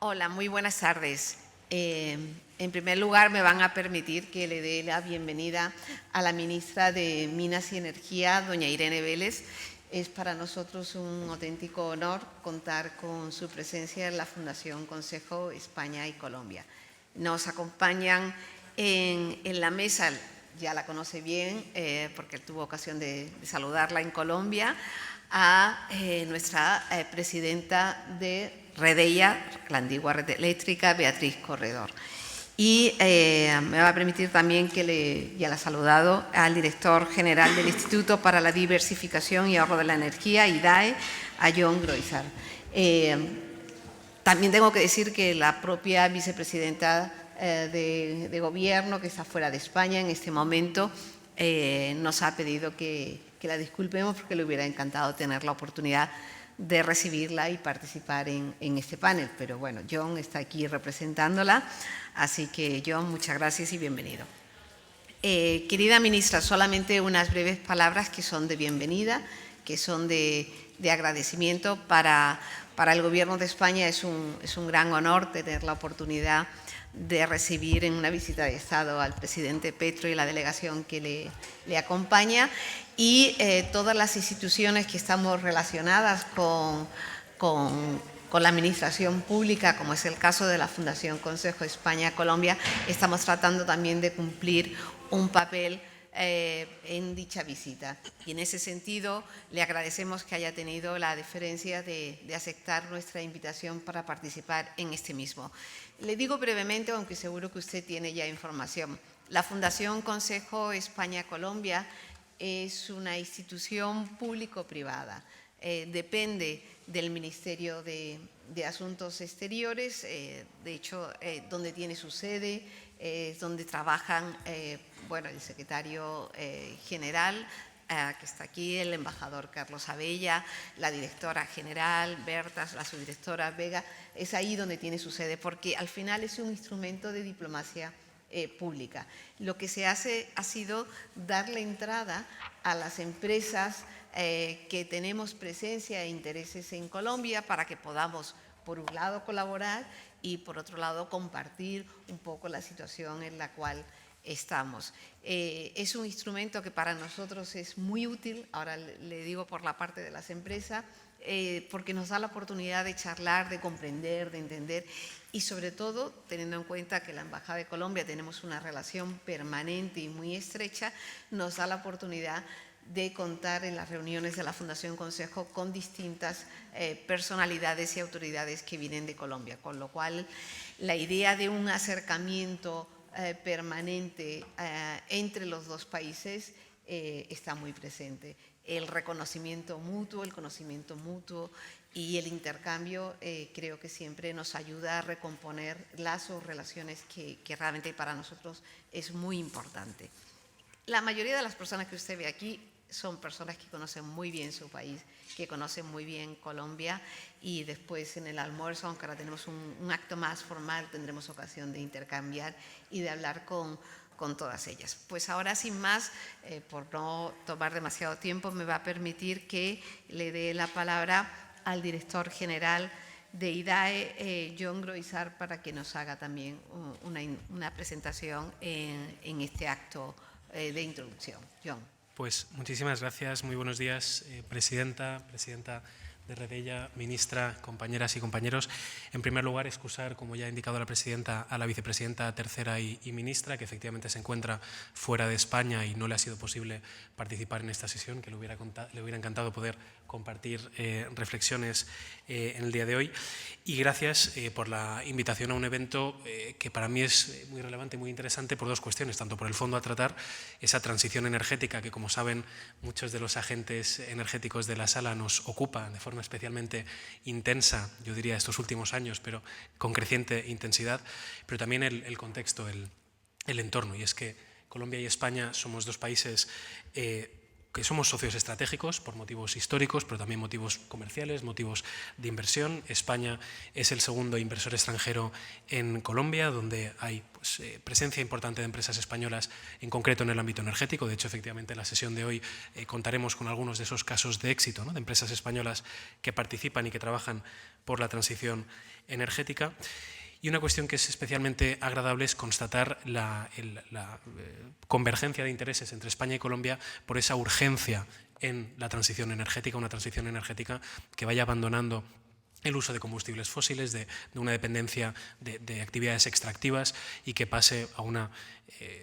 Hola, muy buenas tardes. En primer lugar, me van a permitir que le dé la bienvenida a la ministra de Minas y Energía, doña Irene Vélez. Es para nosotros un auténtico honor contar con su presencia en la Fundación Consejo España y Colombia. Nos acompañan en la mesa, ya la conoce bien porque tuvo ocasión de saludarla en Colombia, a nuestra presidenta de Redeia, la antigua red eléctrica, Beatriz Corredor. Y me va a permitir también que ya la he saludado, al director general del Instituto para la Diversificación y Ahorro de la Energía, IDAE, a John Groisar. También tengo que decir que la propia vicepresidenta de Gobierno, que está fuera de España en este momento, nos ha pedido que la disculpemos porque le hubiera encantado tener la oportunidad de recibirla y participar en este panel. Pero bueno, John está aquí representándola, así que John, muchas gracias y bienvenido. Querida ministra, solamente unas breves palabras que son de bienvenida, que son de agradecimiento para el Gobierno de España. Es un gran honor tener la oportunidad de recibir en una visita de Estado al presidente Petro y la delegación que le acompaña, y todas las instituciones que estamos relacionadas con la administración pública, como es el caso de la Fundación Consejo España-Colombia, estamos tratando también de cumplir un papel en dicha visita. Y en ese sentido le agradecemos que haya tenido la deferencia de aceptar nuestra invitación para participar en este mismo. Le digo brevemente, aunque seguro que usted tiene ya información, la Fundación Consejo España-Colombia es una institución público-privada. Depende del Ministerio de Asuntos Exteriores, de hecho, donde tiene su sede, donde trabajan el secretario general, que está aquí, el embajador Carlos Abella, la directora general Berta, la subdirectora Vega. Es ahí donde tiene su sede, porque al final es un instrumento de diplomacia pública. Lo que se hace ha sido darle entrada a las empresas que tenemos presencia e intereses en Colombia para que podamos, por un lado, colaborar y, por otro lado, compartir un poco la situación en la cual estamos. Es un instrumento que para nosotros es muy útil, ahora le digo por la parte de las empresas, porque nos da la oportunidad de charlar, de comprender, de entender, y sobre todo, teniendo en cuenta que la Embajada de Colombia tenemos una relación permanente y muy estrecha, nos da la oportunidad de contar en las reuniones de la Fundación Consejo con distintas personalidades y autoridades que vienen de Colombia, con lo cual la idea de un acercamiento permanente entre los dos países está muy presente. El reconocimiento mutuo, el conocimiento mutuo y el intercambio creo que siempre nos ayuda a recomponer lazos, relaciones que realmente para nosotros es muy importante. La mayoría de las personas que usted ve aquí son personas que conocen muy bien su país, que conocen muy bien Colombia, y después en el almuerzo, aunque ahora tenemos un acto más formal, tendremos ocasión de intercambiar y de hablar con todas ellas. Pues ahora, sin más, por no tomar demasiado tiempo, me va a permitir que le dé la palabra al director general de IDAE, John Groisar, para que nos haga también una presentación en este acto de introducción. John. Pues muchísimas gracias, muy buenos días, presidenta de Redeia, ministra, compañeras y compañeros. En primer lugar, excusar, como ya ha indicado la presidenta, a la vicepresidenta tercera y ministra, que efectivamente se encuentra fuera de España y no le ha sido posible participar en esta sesión, que le hubiera encantado poder compartir reflexiones en el día de hoy. Y gracias por la invitación a un evento que para mí es muy relevante y muy interesante por dos cuestiones, tanto por el fondo a tratar, esa transición energética que, como saben, muchos de los agentes energéticos de la sala nos ocupa de forma especialmente intensa, yo diría estos últimos años, pero con creciente intensidad, pero también el contexto, el entorno, y es que Colombia y España somos dos países que somos socios estratégicos por motivos históricos, pero también motivos comerciales, motivos de inversión. España es el segundo inversor extranjero en Colombia, donde hay presencia importante de empresas españolas, en concreto en el ámbito energético. De hecho, efectivamente, en la sesión de hoy contaremos con algunos de esos casos de éxito, ¿no?, de empresas españolas que participan y que trabajan por la transición energética. Y una cuestión que es especialmente agradable es constatar la convergencia de intereses entre España y Colombia por esa urgencia en la transición energética, una transición energética que vaya abandonando el uso de combustibles fósiles, de una dependencia de actividades extractivas, y que pase a un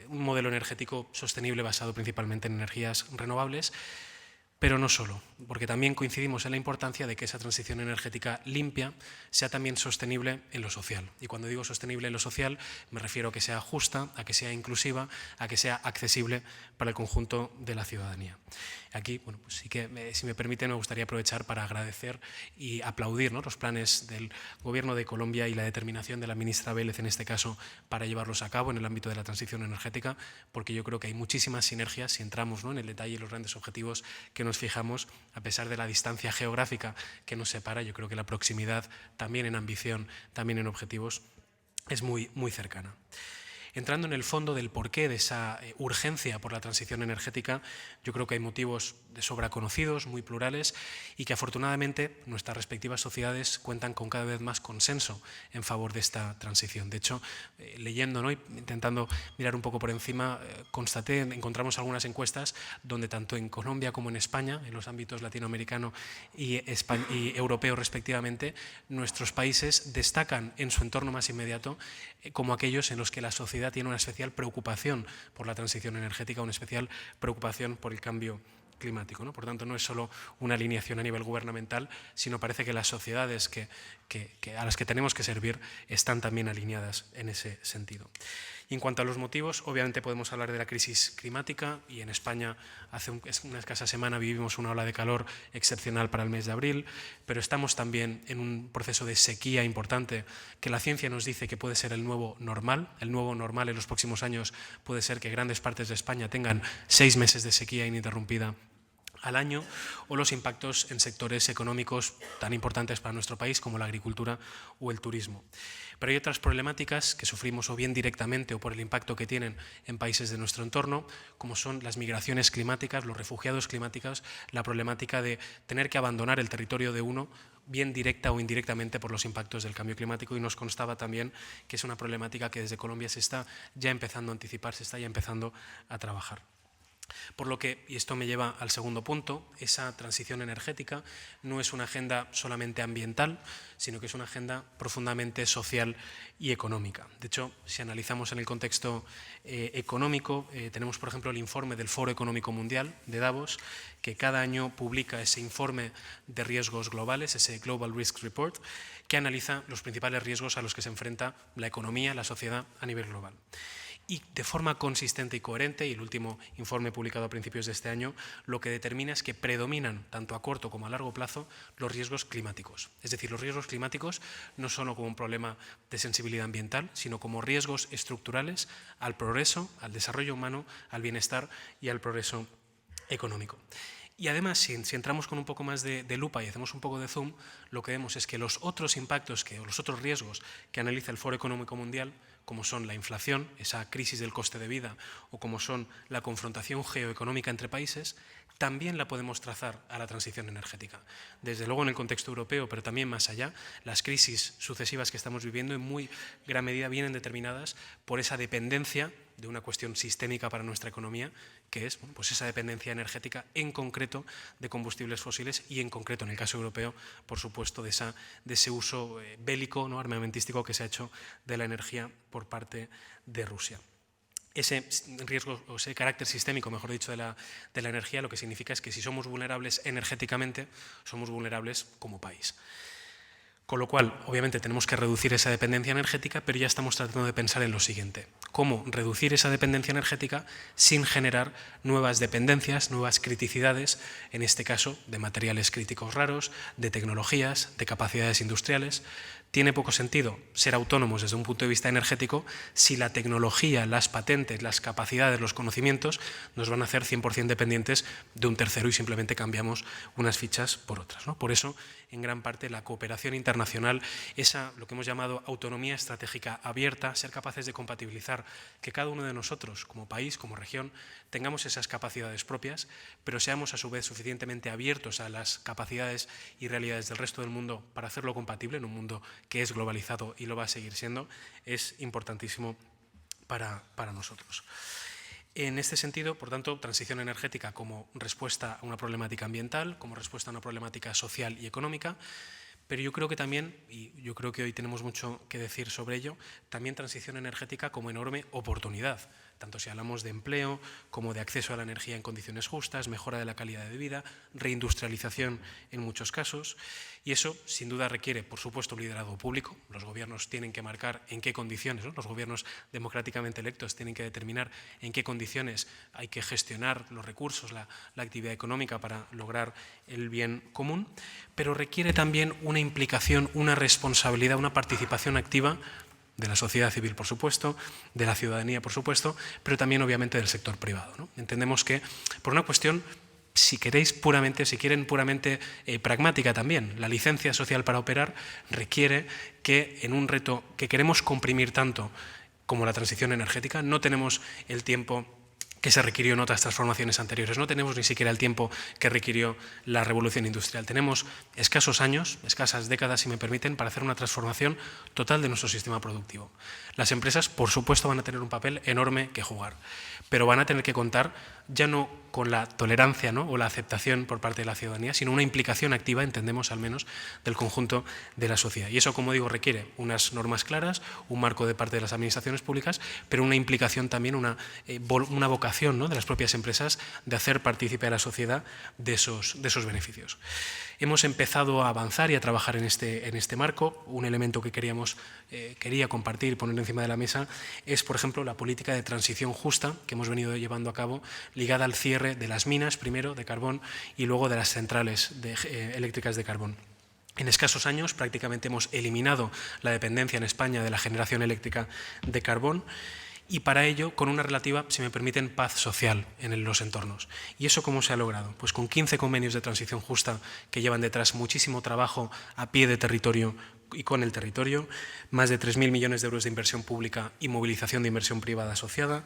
modelo energético sostenible basado principalmente en energías renovables. Pero no solo, porque también coincidimos en la importancia de que esa transición energética limpia sea también sostenible en lo social. Y cuando digo sostenible en lo social, me refiero a que sea justa, a que sea inclusiva, a que sea accesible para el conjunto de la ciudadanía. Aquí, bueno, pues sí que, si me permiten, me gustaría aprovechar para agradecer y aplaudir, ¿no?, los planes del Gobierno de Colombia y la determinación de la ministra Vélez, en este caso, para llevarlos a cabo en el ámbito de la transición energética, porque yo creo que hay muchísimas sinergias si entramos, ¿no?, en el detalle y los grandes objetivos que nos fijamos. A pesar de la distancia geográfica que nos separa, yo creo que la proximidad, también en ambición, también en objetivos, es muy, muy cercana. Entrando en el fondo del porqué de esa urgencia por la transición energética, yo creo que hay motivos de sobra conocidos, muy plurales, y que afortunadamente nuestras respectivas sociedades cuentan con cada vez más consenso en favor de esta transición. De hecho, leyendo, ¿no?, y intentando mirar un poco por encima, encontramos algunas encuestas donde tanto en Colombia como en España, en los ámbitos latinoamericano y europeo respectivamente, nuestros países destacan en su entorno más inmediato como aquellos en los que la sociedad tiene una especial preocupación por la transición energética, una especial preocupación por el cambio climático, ¿no? Por tanto, no es solo una alineación a nivel gubernamental, sino parece que las sociedades a las que tenemos que servir están también alineadas en ese sentido. Y en cuanto a los motivos, obviamente podemos hablar de la crisis climática, y en España hace una escasa semana vivimos una ola de calor excepcional para el mes de abril, pero estamos también en un proceso de sequía importante que la ciencia nos dice que puede ser el nuevo normal. El nuevo normal en los próximos años puede ser que grandes partes de España tengan 6 meses de sequía ininterrumpida al año, o los impactos en sectores económicos tan importantes para nuestro país como la agricultura o el turismo. Pero hay otras problemáticas que sufrimos o bien directamente o por el impacto que tienen en países de nuestro entorno, como son las migraciones climáticas, los refugiados climáticos, la problemática de tener que abandonar el territorio de uno, bien directa o indirectamente por los impactos del cambio climático, y nos constaba también que es una problemática que desde Colombia se está ya empezando a anticipar, se está ya empezando a trabajar. Por lo que, y esto me lleva al segundo punto, esa transición energética no es una agenda solamente ambiental, sino que es una agenda profundamente social y económica. De hecho, si analizamos en el contexto económico, tenemos, por ejemplo, el informe del Foro Económico Mundial de Davos, que cada año publica ese informe de riesgos globales, ese Global Risk Report, que analiza los principales riesgos a los que se enfrenta la economía, la sociedad a nivel global. Y de forma consistente y coherente, y el último informe publicado a principios de este año, lo que determina es que predominan, tanto a corto como a largo plazo, los riesgos climáticos. Es decir, los riesgos climáticos no solo como un problema de sensibilidad ambiental, sino como riesgos estructurales al progreso, al desarrollo humano, al bienestar y al progreso económico. Y además, si entramos con un poco más de lupa y hacemos un poco de zoom, lo que vemos es que los otros impactos, o los otros riesgos que analiza el Foro Económico Mundial, como son la inflación, esa crisis del coste de vida, o como son la confrontación geoeconómica entre países, también la podemos trazar a la transición energética. Desde luego en el contexto europeo, pero también más allá, las crisis sucesivas que estamos viviendo en muy gran medida vienen determinadas por esa dependencia de una cuestión sistémica para nuestra economía, que es, bueno, pues esa dependencia energética, en concreto de combustibles fósiles, y en concreto en el caso europeo, por supuesto, de ese uso bélico, ¿no?, armamentístico que se ha hecho de la energía por parte de Rusia. Ese riesgo, o ese carácter sistémico, mejor dicho, de la energía, lo que significa es que si somos vulnerables energéticamente, somos vulnerables como país. Con lo cual, obviamente, tenemos que reducir esa dependencia energética, pero ya estamos tratando de pensar en lo siguiente: cómo reducir esa dependencia energética sin generar nuevas dependencias, nuevas criticidades, en este caso de materiales críticos raros, de tecnologías, de capacidades industriales, tiene poco sentido ser autónomos desde un punto de vista energético si la tecnología, las patentes, las capacidades, los conocimientos nos van a hacer 100% dependientes de un tercero y simplemente cambiamos unas fichas por otras, ¿no? Por eso, en gran parte, la cooperación internacional, esa, lo que hemos llamado autonomía estratégica abierta, ser capaces de compatibilizar que cada uno de nosotros, como país, como región, tengamos esas capacidades propias, pero seamos a su vez suficientemente abiertos a las capacidades y realidades del resto del mundo para hacerlo compatible en un mundo que es globalizado y lo va a seguir siendo, es importantísimo para nosotros. En este sentido, por tanto, transición energética como respuesta a una problemática ambiental, como respuesta a una problemática social y económica, pero yo creo que también, y yo creo que hoy tenemos mucho que decir sobre ello, también transición energética como enorme oportunidad, tanto si hablamos de empleo como de acceso a la energía en condiciones justas, mejora de la calidad de vida, reindustrialización en muchos casos, y eso sin duda requiere, por supuesto, un liderazgo público. Los gobiernos tienen que marcar en qué condiciones, ¿no? Los gobiernos democráticamente electos tienen que determinar en qué condiciones hay que gestionar los recursos, la actividad económica para lograr el bien común, pero requiere también una implicación, una responsabilidad, una participación activa de la sociedad civil, por supuesto, de la ciudadanía, por supuesto, pero también, obviamente, del sector privado, ¿no? Entendemos que, por una cuestión, si quieren puramente pragmática también, la licencia social para operar requiere que en un reto que queremos comprimir tanto como la transición energética, no tenemos el tiempo que se requirió en otras transformaciones anteriores. No tenemos ni siquiera el tiempo que requirió la revolución industrial. Tenemos escasos años, escasas décadas, si me permiten, para hacer una transformación total de nuestro sistema productivo. Las empresas, por supuesto, van a tener un papel enorme que jugar, pero van a tener que contar ya no con la tolerancia, ¿no?, o la aceptación por parte de la ciudadanía, sino una implicación activa, entendemos al menos, del conjunto de la sociedad. Y eso, como digo, requiere unas normas claras, un marco de parte de las administraciones públicas, pero una implicación también, una vocación, ¿no?, de las propias empresas de hacer partícipe a la sociedad de esos beneficios. Hemos empezado a avanzar y a trabajar en este marco. Un elemento que quería compartir y poner encima de la mesa es, por ejemplo, la política de transición justa que hemos venido llevando a cabo, ligada al cierre de las minas, primero de carbón, y luego de las centrales eléctricas de carbón. En escasos años prácticamente hemos eliminado la dependencia en España de la generación eléctrica de carbón, y para ello con una relativa, si me permiten, paz social en los entornos. ¿Y eso cómo se ha logrado? Pues con 15 convenios de transición justa que llevan detrás muchísimo trabajo a pie de territorio y con el territorio, más de 3.000 millones de euros de inversión pública y movilización de inversión privada asociada,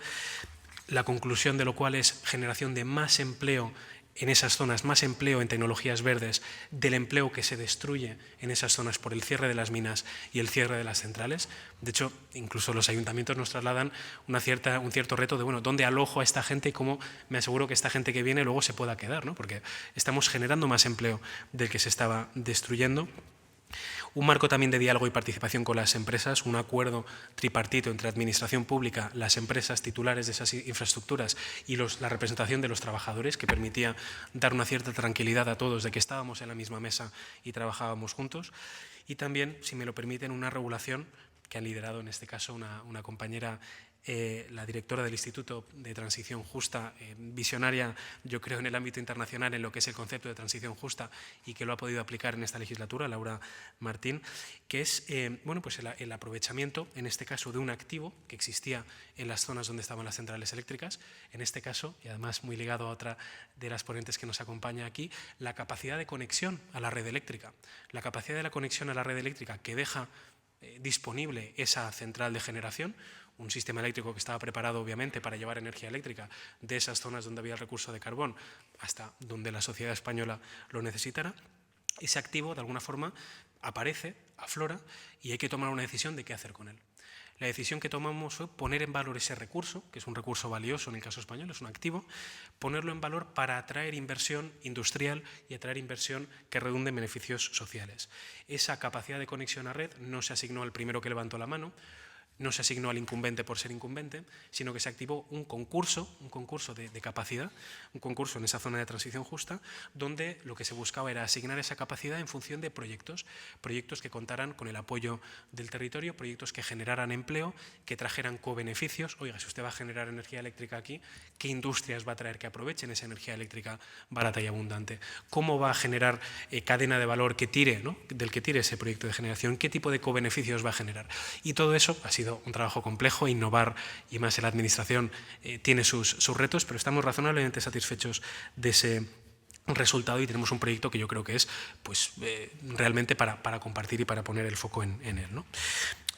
la conclusión de lo cual es generación de más empleo en esas zonas, más empleo en tecnologías verdes, del empleo que se destruye en esas zonas por el cierre de las minas y el cierre de las centrales. De hecho, incluso los ayuntamientos nos trasladan un cierto reto de, bueno, ¿dónde alojo a esta gente y cómo me aseguro que esta gente que viene luego se pueda quedar, ¿no? Porque estamos generando más empleo del que se estaba destruyendo. Un marco también de diálogo y participación con las empresas, un acuerdo tripartito entre administración pública, las empresas titulares de esas infraestructuras y la representación de los trabajadores, que permitía dar una cierta tranquilidad a todos de que estábamos en la misma mesa y trabajábamos juntos. Y también, si me lo permiten, una regulación que ha liderado en este caso una compañera, la directora del Instituto de Transición Justa, visionaria, yo creo, en el ámbito internacional en lo que es el concepto de transición justa y que lo ha podido aplicar en esta legislatura, Laura Martín, que es pues el aprovechamiento, en este caso, de un activo que existía en las zonas donde estaban las centrales eléctricas, en este caso, y además muy ligado a otra de las ponentes que nos acompaña aquí, la capacidad de conexión a la red eléctrica. La capacidad de la conexión a la red eléctrica que deja disponible esa central de generación, un sistema eléctrico que estaba preparado obviamente para llevar energía eléctrica de esas zonas donde había el recurso de carbón hasta donde la sociedad española lo necesitara. Ese activo, de alguna forma, aparece, aflora, y hay que tomar una decisión de qué hacer con él. La decisión que tomamos fue poner en valor ese recurso, que es un recurso valioso en el caso español, es un activo, ponerlo en valor para atraer inversión industrial y atraer inversión que redunde en beneficios sociales. Esa capacidad de conexión a red no se asignó al primero que levantó la mano, no se asignó al incumbente por ser incumbente, sino que se activó un concurso de capacidad, un concurso en esa zona de transición justa, donde lo que se buscaba era asignar esa capacidad en función de proyectos que contaran con el apoyo del territorio, proyectos que generaran empleo, que trajeran co-beneficios. Oiga, si usted va a generar energía eléctrica aquí, ¿qué industrias va a traer que aprovechen esa energía eléctrica barata y abundante? ¿Cómo va a generar cadena de valor que tire, ¿no?, del que tire ese proyecto de generación? ¿Qué tipo de co-beneficios va a generar? Y todo eso ha sido un trabajo complejo. Innovar, y más en la administración, tiene sus retos, pero estamos razonablemente satisfechos de ese resultado y tenemos un proyecto que yo creo que es pues, realmente para compartir y para poner el foco en él, ¿no?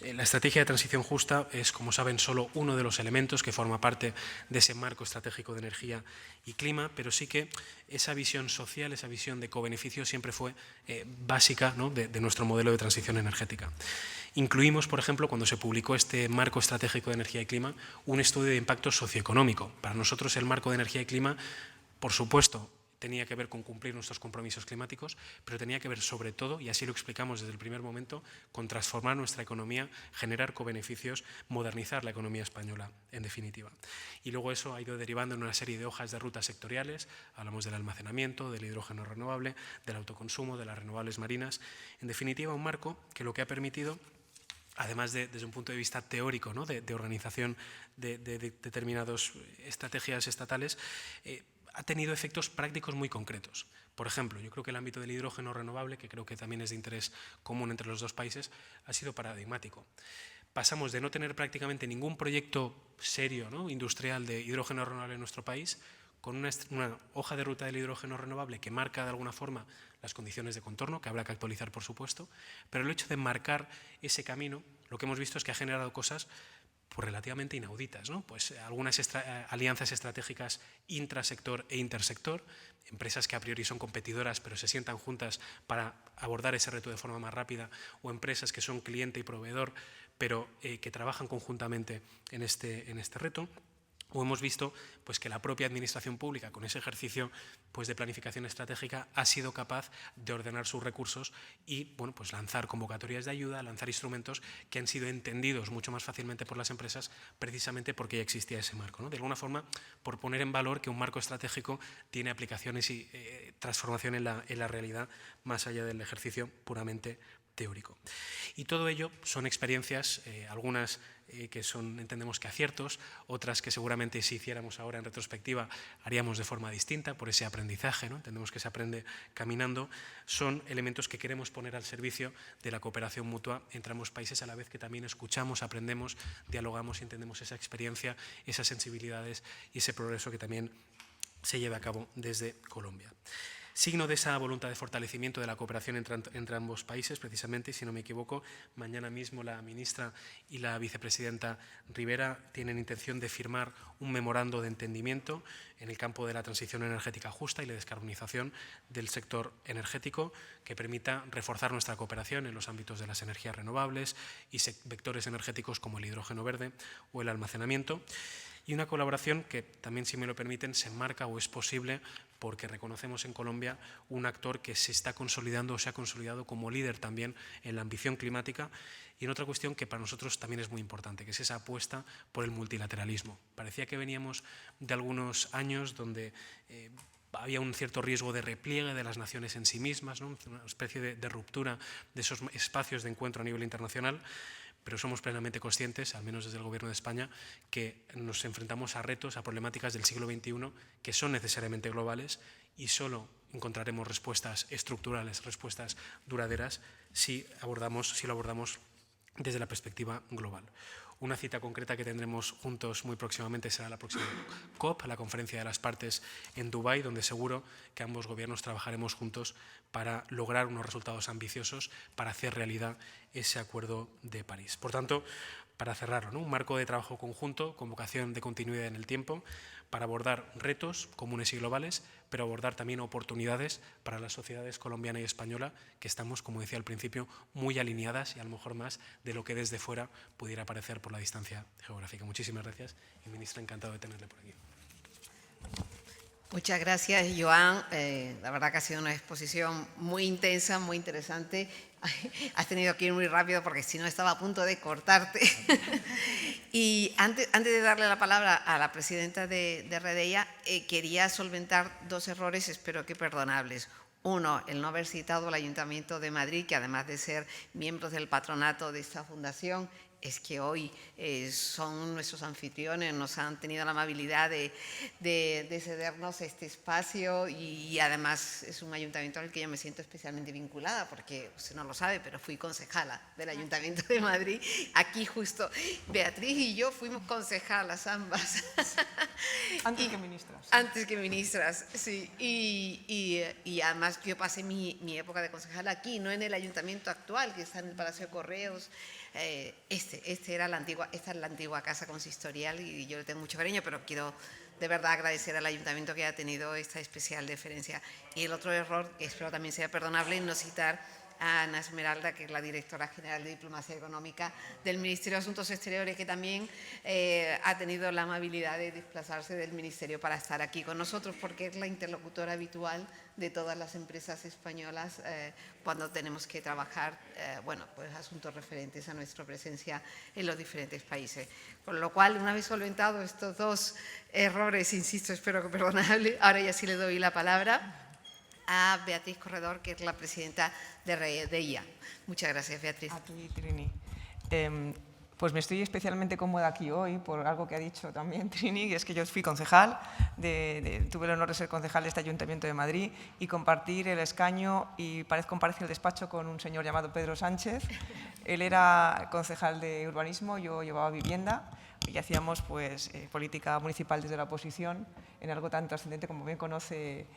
La estrategia de transición justa es, como saben, solo uno de los elementos que forma parte de ese marco estratégico de energía y clima, pero sí que esa visión social, esa visión de co-beneficio siempre fue básica, ¿no?, de nuestro modelo de transición energética. Incluimos, por ejemplo, cuando se publicó este marco estratégico de energía y clima, un estudio de impacto socioeconómico. Para nosotros el marco de energía y clima, por supuesto, tenía que ver con cumplir nuestros compromisos climáticos, pero tenía que ver sobre todo, y así lo explicamos desde el primer momento, con transformar nuestra economía, generar co-beneficios, modernizar la economía española, en definitiva. Y luego eso ha ido derivando en una serie de hojas de ruta sectoriales. Hablamos del almacenamiento, del hidrógeno renovable, del autoconsumo, de las renovables marinas. En definitiva, un marco que lo que ha permitido, además desde un punto de vista teórico, ¿no?, de organización de determinadas estrategias estatales, ha tenido efectos prácticos muy concretos. Por ejemplo, yo creo que el ámbito del hidrógeno renovable, que creo que también es de interés común entre los dos países, ha sido paradigmático. Pasamos de no tener prácticamente ningún proyecto serio, ¿no?, industrial de hidrógeno renovable en nuestro país, con una hoja de ruta del hidrógeno renovable que marca de alguna forma las condiciones de contorno, que habrá que actualizar, por supuesto, pero el hecho de marcar ese camino, lo que hemos visto es que ha generado cosas pues relativamente inauditas, ¿no? Pues algunas alianzas estratégicas intrasector e intersector, empresas que a priori son competidoras pero se sientan juntas para abordar ese reto de forma más rápida, o empresas que son cliente y proveedor pero que trabajan conjuntamente en este reto. O hemos visto pues, que la propia administración pública, con ese ejercicio pues, de planificación estratégica, ha sido capaz de ordenar sus recursos y bueno, pues, lanzar convocatorias de ayuda, lanzar instrumentos que han sido entendidos mucho más fácilmente por las empresas, precisamente porque ya existía ese marco, ¿no? De alguna forma, por poner en valor que un marco estratégico tiene aplicaciones y transformación en la realidad, más allá del ejercicio puramente teórico. Y todo ello son experiencias, algunas que son, entendemos que aciertos, otras que seguramente si hiciéramos ahora en retrospectiva haríamos de forma distinta por ese aprendizaje, ¿no? Entendemos que se aprende caminando. Son elementos que queremos poner al servicio de la cooperación mutua entre ambos países, a la vez que también escuchamos, aprendemos, dialogamos y entendemos esa experiencia, esas sensibilidades y ese progreso que también se lleva a cabo desde Colombia. Signo de esa voluntad de fortalecimiento de la cooperación entre ambos países, precisamente, y si no me equivoco, mañana mismo la ministra y la vicepresidenta Rivera tienen intención de firmar un memorando de entendimiento en el campo de la transición energética justa y la descarbonización del sector energético, que permita reforzar nuestra cooperación en los ámbitos de las energías renovables y vectores energéticos como el hidrógeno verde o el almacenamiento. Y una colaboración que también, si me lo permiten, se enmarca o es posible porque reconocemos en Colombia un actor que se está consolidando o se ha consolidado como líder también en la ambición climática, y en otra cuestión que para nosotros también es muy importante, que es esa apuesta por el multilateralismo. Parecía que veníamos de algunos años donde había un cierto riesgo de repliegue de las naciones en sí mismas, ¿no?, una especie de ruptura de esos espacios de encuentro a nivel internacional, pero somos plenamente conscientes, al menos desde el Gobierno de España, que nos enfrentamos a retos, a problemáticas del siglo XXI que son necesariamente globales y solo encontraremos respuestas estructurales, respuestas duraderas, si lo abordamos desde la perspectiva global. Una cita concreta que tendremos juntos muy próximamente será la próxima COP, la Conferencia de las Partes en Dubái, donde seguro que ambos gobiernos trabajaremos juntos para lograr unos resultados ambiciosos para hacer realidad ese Acuerdo de París. Por tanto, para cerrarlo, ¿no?, un marco de trabajo conjunto con vocación de continuidad en el tiempo para abordar retos comunes y globales, pero abordar también oportunidades para las sociedades colombiana y española, que estamos, como decía al principio, muy alineadas y a lo mejor más de lo que desde fuera pudiera parecer por la distancia geográfica. Muchísimas gracias y, ministra, encantado de tenerle por aquí. Muchas gracias, Joan. La verdad que ha sido una exposición muy intensa, muy interesante. Has tenido que ir muy rápido porque si no estaba a punto de cortarte. Y antes de darle la palabra a la presidenta de Redeia, quería solventar dos errores, espero que perdonables. Uno, el no haber citado al Ayuntamiento de Madrid, que además de ser miembros del patronato de esta fundación, es que hoy son nuestros anfitriones, nos han tenido la amabilidad de cedernos este espacio y además es un ayuntamiento al que yo me siento especialmente vinculada porque usted no lo sabe, pero fui concejala del Ayuntamiento de Madrid. Aquí justo Beatriz y yo fuimos concejalas ambas. Antes que ministras. Antes que ministras, sí. Y además yo pasé mi época de concejala aquí, no en el ayuntamiento actual, que está en el Palacio de Correos. Esta es la antigua casa consistorial y yo le tengo mucho cariño, pero quiero de verdad agradecer al ayuntamiento que haya tenido esta especial deferencia. Y el otro error, que espero también sea perdonable, no citar a Ana Esmeralda, que es la directora general de Diplomacia Económica del Ministerio de Asuntos Exteriores, que también ha tenido la amabilidad de desplazarse del Ministerio para estar aquí con nosotros, porque es la interlocutora habitual de todas las empresas españolas cuando tenemos que trabajar pues asuntos referentes a nuestra presencia en los diferentes países. Con lo cual, una vez solventado estos dos errores, insisto, espero que perdonable, ahora ya sí le doy la palabra a Beatriz Corredor, que es la presidenta de Redeia. Muchas gracias, Beatriz. A ti, Trini. Pues me estoy especialmente cómoda aquí hoy por algo que ha dicho también Trini, y es que yo fui concejal, tuve el honor de ser concejal de este Ayuntamiento de Madrid y compartir el escaño y compartir el despacho con un señor llamado Pedro Sánchez. Él era concejal de urbanismo, yo llevaba vivienda y hacíamos pues, política municipal desde la oposición en algo tan trascendente como bien conoce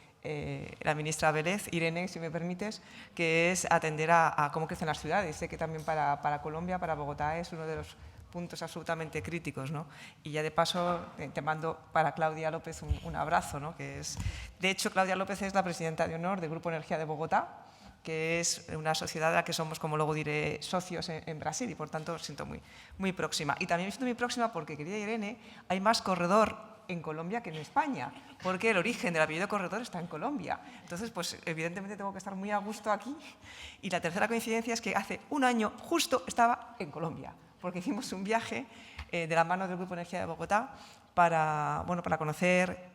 la ministra Vélez, Irene, si me permites, que es atender a cómo crecen las ciudades. Sé que también para Colombia, para Bogotá, es uno de los puntos absolutamente críticos, ¿no? Y ya de paso te mando para Claudia López un abrazo, ¿no? De hecho, Claudia López es la presidenta de honor del Grupo Energía de Bogotá, que es una sociedad a la que somos, como luego diré, socios en Brasil y por tanto siento muy próxima. Y también me siento muy próxima porque, querida Irene, hay más corredor en Colombia que en España, porque el origen del apellido Corredor está en Colombia. Entonces, pues evidentemente tengo que estar muy a gusto aquí. Y la tercera coincidencia es que hace un año justo estaba en Colombia, porque hicimos un viaje de la mano del Grupo Energía de Bogotá para conocer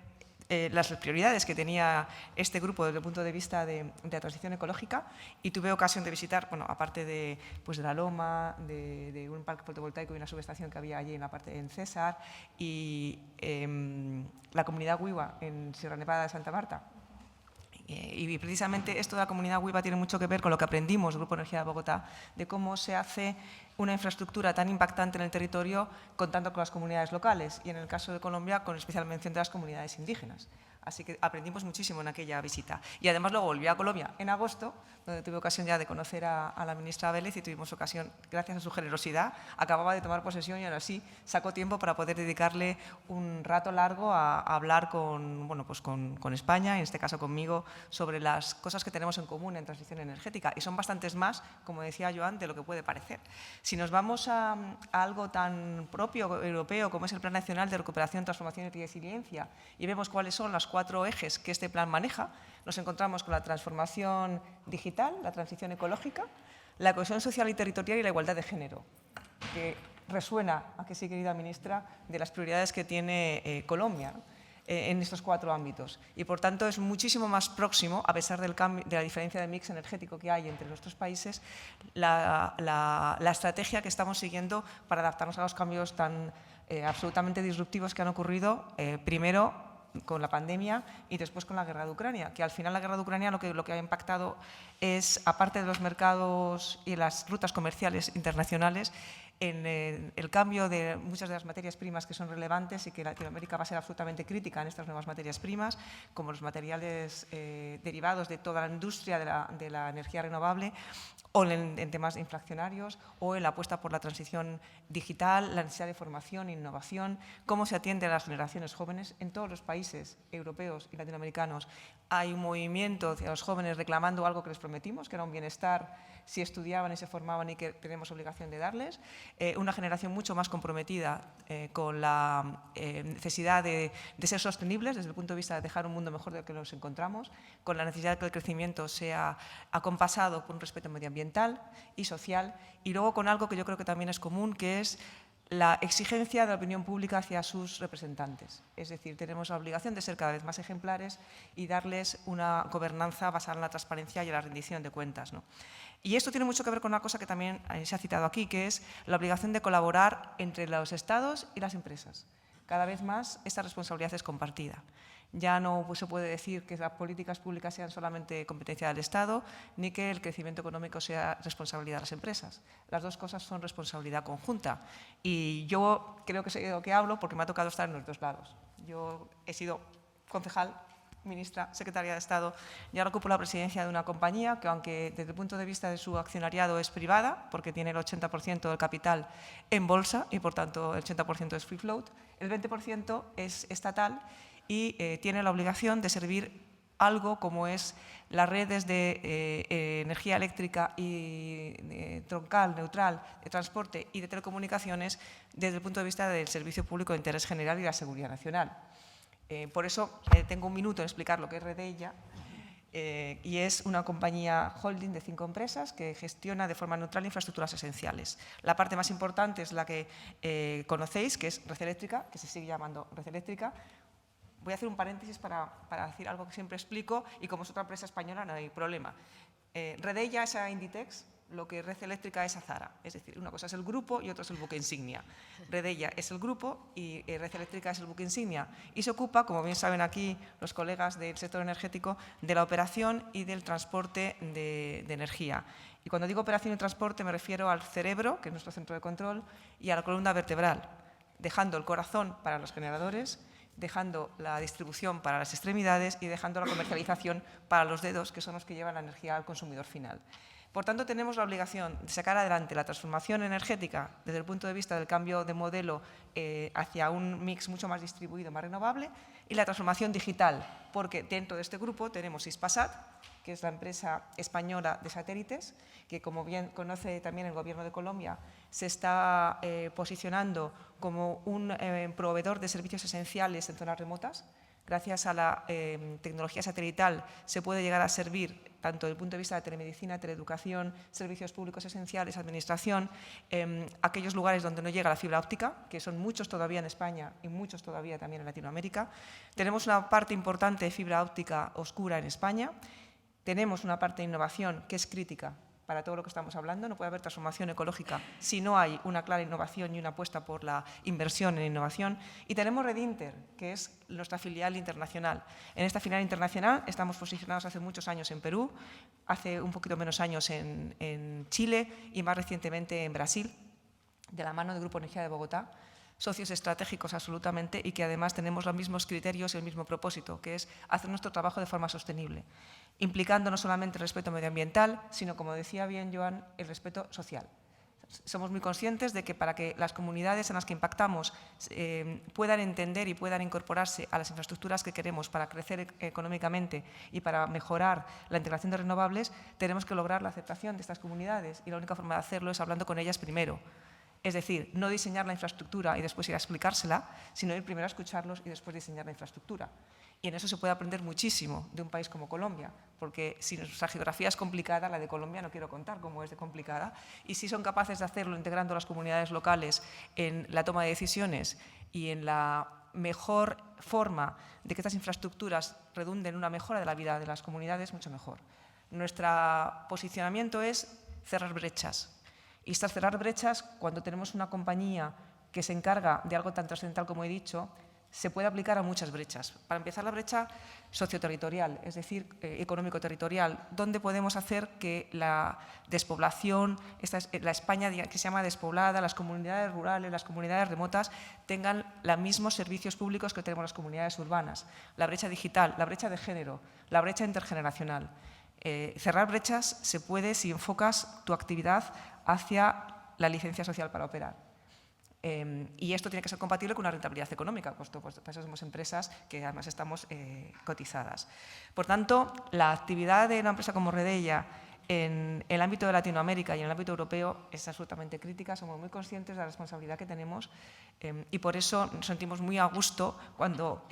las prioridades que tenía este grupo desde el punto de vista de la transición ecológica y tuve ocasión de visitar, aparte de la Loma, de un parque fotovoltaico y una subestación que había allí en César y la comunidad Huiva en Sierra Nevada de Santa Marta. Y precisamente esto de la comunidad Huiva tiene mucho que ver con lo que aprendimos del Grupo Energía de Bogotá, de cómo se hace una infraestructura tan impactante en el territorio contando con las comunidades locales y en el caso de Colombia con especial mención de las comunidades indígenas. Así que aprendimos muchísimo en aquella visita. Y además luego volví a Colombia en agosto, donde tuve ocasión ya de conocer a la ministra Vélez y tuvimos ocasión, gracias a su generosidad, acababa de tomar posesión y ahora sí sacó tiempo para poder dedicarle un rato largo a hablar con España, en este caso conmigo, sobre las cosas que tenemos en común en transición energética. Y son bastantes más, como decía Joan, de lo que puede parecer. Si nos vamos a algo tan propio europeo como es el Plan Nacional de Recuperación, Transformación y Resiliencia y vemos cuáles son las 4 ejes que este plan maneja, nos encontramos con la transformación digital, la transición ecológica, la cohesión social y territorial y la igualdad de género, que resuena, ¿a que sí, querida ministra?, de las prioridades que tiene Colombia en estos 4 ámbitos. Y, por tanto, es muchísimo más próximo, a pesar del cambio, de la diferencia de mix energético que hay entre nuestros países, la estrategia que estamos siguiendo para adaptarnos a los cambios tan absolutamente disruptivos que han ocurrido, primero con la pandemia y después con la guerra de Ucrania, que al final la guerra de Ucrania lo que ha impactado es, aparte de los mercados y las rutas comerciales internacionales, en el cambio de muchas de las materias primas que son relevantes y que Latinoamérica va a ser absolutamente crítica en estas nuevas materias primas, como los materiales derivados de toda la industria de la energía renovable, o en temas inflacionarios, o en la apuesta por la transición digital, la necesidad de formación e innovación, cómo se atiende a las generaciones jóvenes. En todos los países europeos y latinoamericanos hay un movimiento hacia los jóvenes reclamando algo que les prometimos, que era un bienestar si estudiaban y se formaban y que tenemos obligación de darles. una generación mucho más comprometida con la necesidad de ser sostenibles desde el punto de vista de dejar un mundo mejor del que nos encontramos, con la necesidad de que el crecimiento sea acompasado por un respeto medioambiental y social, y luego con algo que yo creo que también es común, que es la exigencia de la opinión pública hacia sus representantes. Es decir, tenemos la obligación de ser cada vez más ejemplares y darles una gobernanza basada en la transparencia y en la rendición de cuentas, ¿no? Y esto tiene mucho que ver con una cosa que también se ha citado aquí, que es la obligación de colaborar entre los Estados y las empresas. Cada vez más esta responsabilidad es compartida. Ya no se puede decir que las políticas públicas sean solamente competencia del Estado, ni que el crecimiento económico sea responsabilidad de las empresas. Las dos cosas son responsabilidad conjunta. Y yo creo que sé de lo que hablo porque me ha tocado estar en los dos lados. Yo he sido concejal, ministra, secretaria de Estado, y ahora ocupo la presidencia de una compañía que, aunque desde el punto de vista de su accionariado es privada, porque tiene el 80% del capital en bolsa y por tanto el 80% es free float, el 20% es estatal y tiene la obligación de servir algo como es las redes de energía eléctrica y troncal, neutral, de transporte y de telecomunicaciones desde el punto de vista del servicio público de interés general y la seguridad nacional. Por eso tengo un minuto en explicar lo que es Redella, y es una compañía holding de 5 empresas que gestiona de forma neutral infraestructuras esenciales. La parte más importante es la que conocéis, que es Red Eléctrica, que se sigue llamando Red Eléctrica. Voy a hacer un paréntesis para decir algo que siempre explico, y como es otra empresa española no hay problema. Redella es a Inditex lo que Red Eléctrica es a Zara. Es decir, una cosa es el grupo y otra es el buque insignia. Redella es el grupo y Red Eléctrica es el buque insignia. Y se ocupa, como bien saben aquí los colegas del sector energético, de la operación y del transporte de energía. Y cuando digo operación y transporte me refiero al cerebro, que es nuestro centro de control, y a la columna vertebral, dejando el corazón para los generadores, dejando la distribución para las extremidades y dejando la comercialización para los dedos, que son los que llevan la energía al consumidor final. Por tanto, tenemos la obligación de sacar adelante la transformación energética desde el punto de vista del cambio de modelo hacia un mix mucho más distribuido, más renovable, y la transformación digital, porque dentro de este grupo tenemos Hispasat, que es la empresa española de satélites, que, como bien conoce también el Gobierno de Colombia, se está posicionando como un proveedor de servicios esenciales en zonas remotas. Gracias a la tecnología satelital se puede llegar a servir, tanto desde el punto de vista de telemedicina, teleeducación, servicios públicos esenciales, administración, aquellos lugares donde no llega la fibra óptica, que son muchos todavía en España y muchos todavía también en Latinoamérica. Tenemos una parte importante de fibra óptica oscura en España. Tenemos una parte de innovación que es crítica para todo lo que estamos hablando. No puede haber transformación ecológica si no hay una clara innovación y una apuesta por la inversión en innovación. Y tenemos Redinter, que es nuestra filial internacional. En esta filial internacional estamos posicionados hace muchos años en Perú, hace un poquito menos años en Chile y más recientemente en Brasil, de la mano del Grupo Energía de Bogotá. Socios estratégicos absolutamente, y que además tenemos los mismos criterios y el mismo propósito, que es hacer nuestro trabajo de forma sostenible, implicando no solamente el respeto medioambiental, sino, como decía bien Joan, el respeto social. Somos muy conscientes de que para que las comunidades en las que impactamos puedan entender y puedan incorporarse a las infraestructuras que queremos para crecer económicamente y para mejorar la integración de renovables, tenemos que lograr la aceptación de estas comunidades, y la única forma de hacerlo es hablando con ellas primero. Es decir, no diseñar la infraestructura y después ir a explicársela, sino ir primero a escucharlos y después diseñar la infraestructura. Y en eso se puede aprender muchísimo de un país como Colombia, porque si nuestra geografía es complicada, la de Colombia no quiero contar cómo es de complicada, y si son capaces de hacerlo integrando a las comunidades locales en la toma de decisiones y en la mejor forma de que estas infraestructuras redunden en una mejora de la vida de las comunidades, mucho mejor. Nuestro posicionamiento es cerrar brechas. Y estas cerrar brechas, cuando tenemos una compañía que se encarga de algo tan trascendental como he dicho, se puede aplicar a muchas brechas. Para empezar, la brecha socioterritorial, es decir, económico-territorial, donde podemos hacer que la despoblación, la España que se llama despoblada, las comunidades rurales, las comunidades remotas, tengan los mismos servicios públicos que tenemos las comunidades urbanas. La brecha digital, la brecha de género, la brecha intergeneracional. Cerrar brechas se puede si enfocas tu actividad hacia la licencia social para operar. Y esto tiene que ser compatible con una rentabilidad económica, puesto pues, para eso somos empresas que además estamos cotizadas. Por tanto, la actividad de una empresa como Redella en el ámbito de Latinoamérica y en el ámbito europeo es absolutamente crítica. Somos muy conscientes de la responsabilidad que tenemos y por eso nos sentimos muy a gusto cuando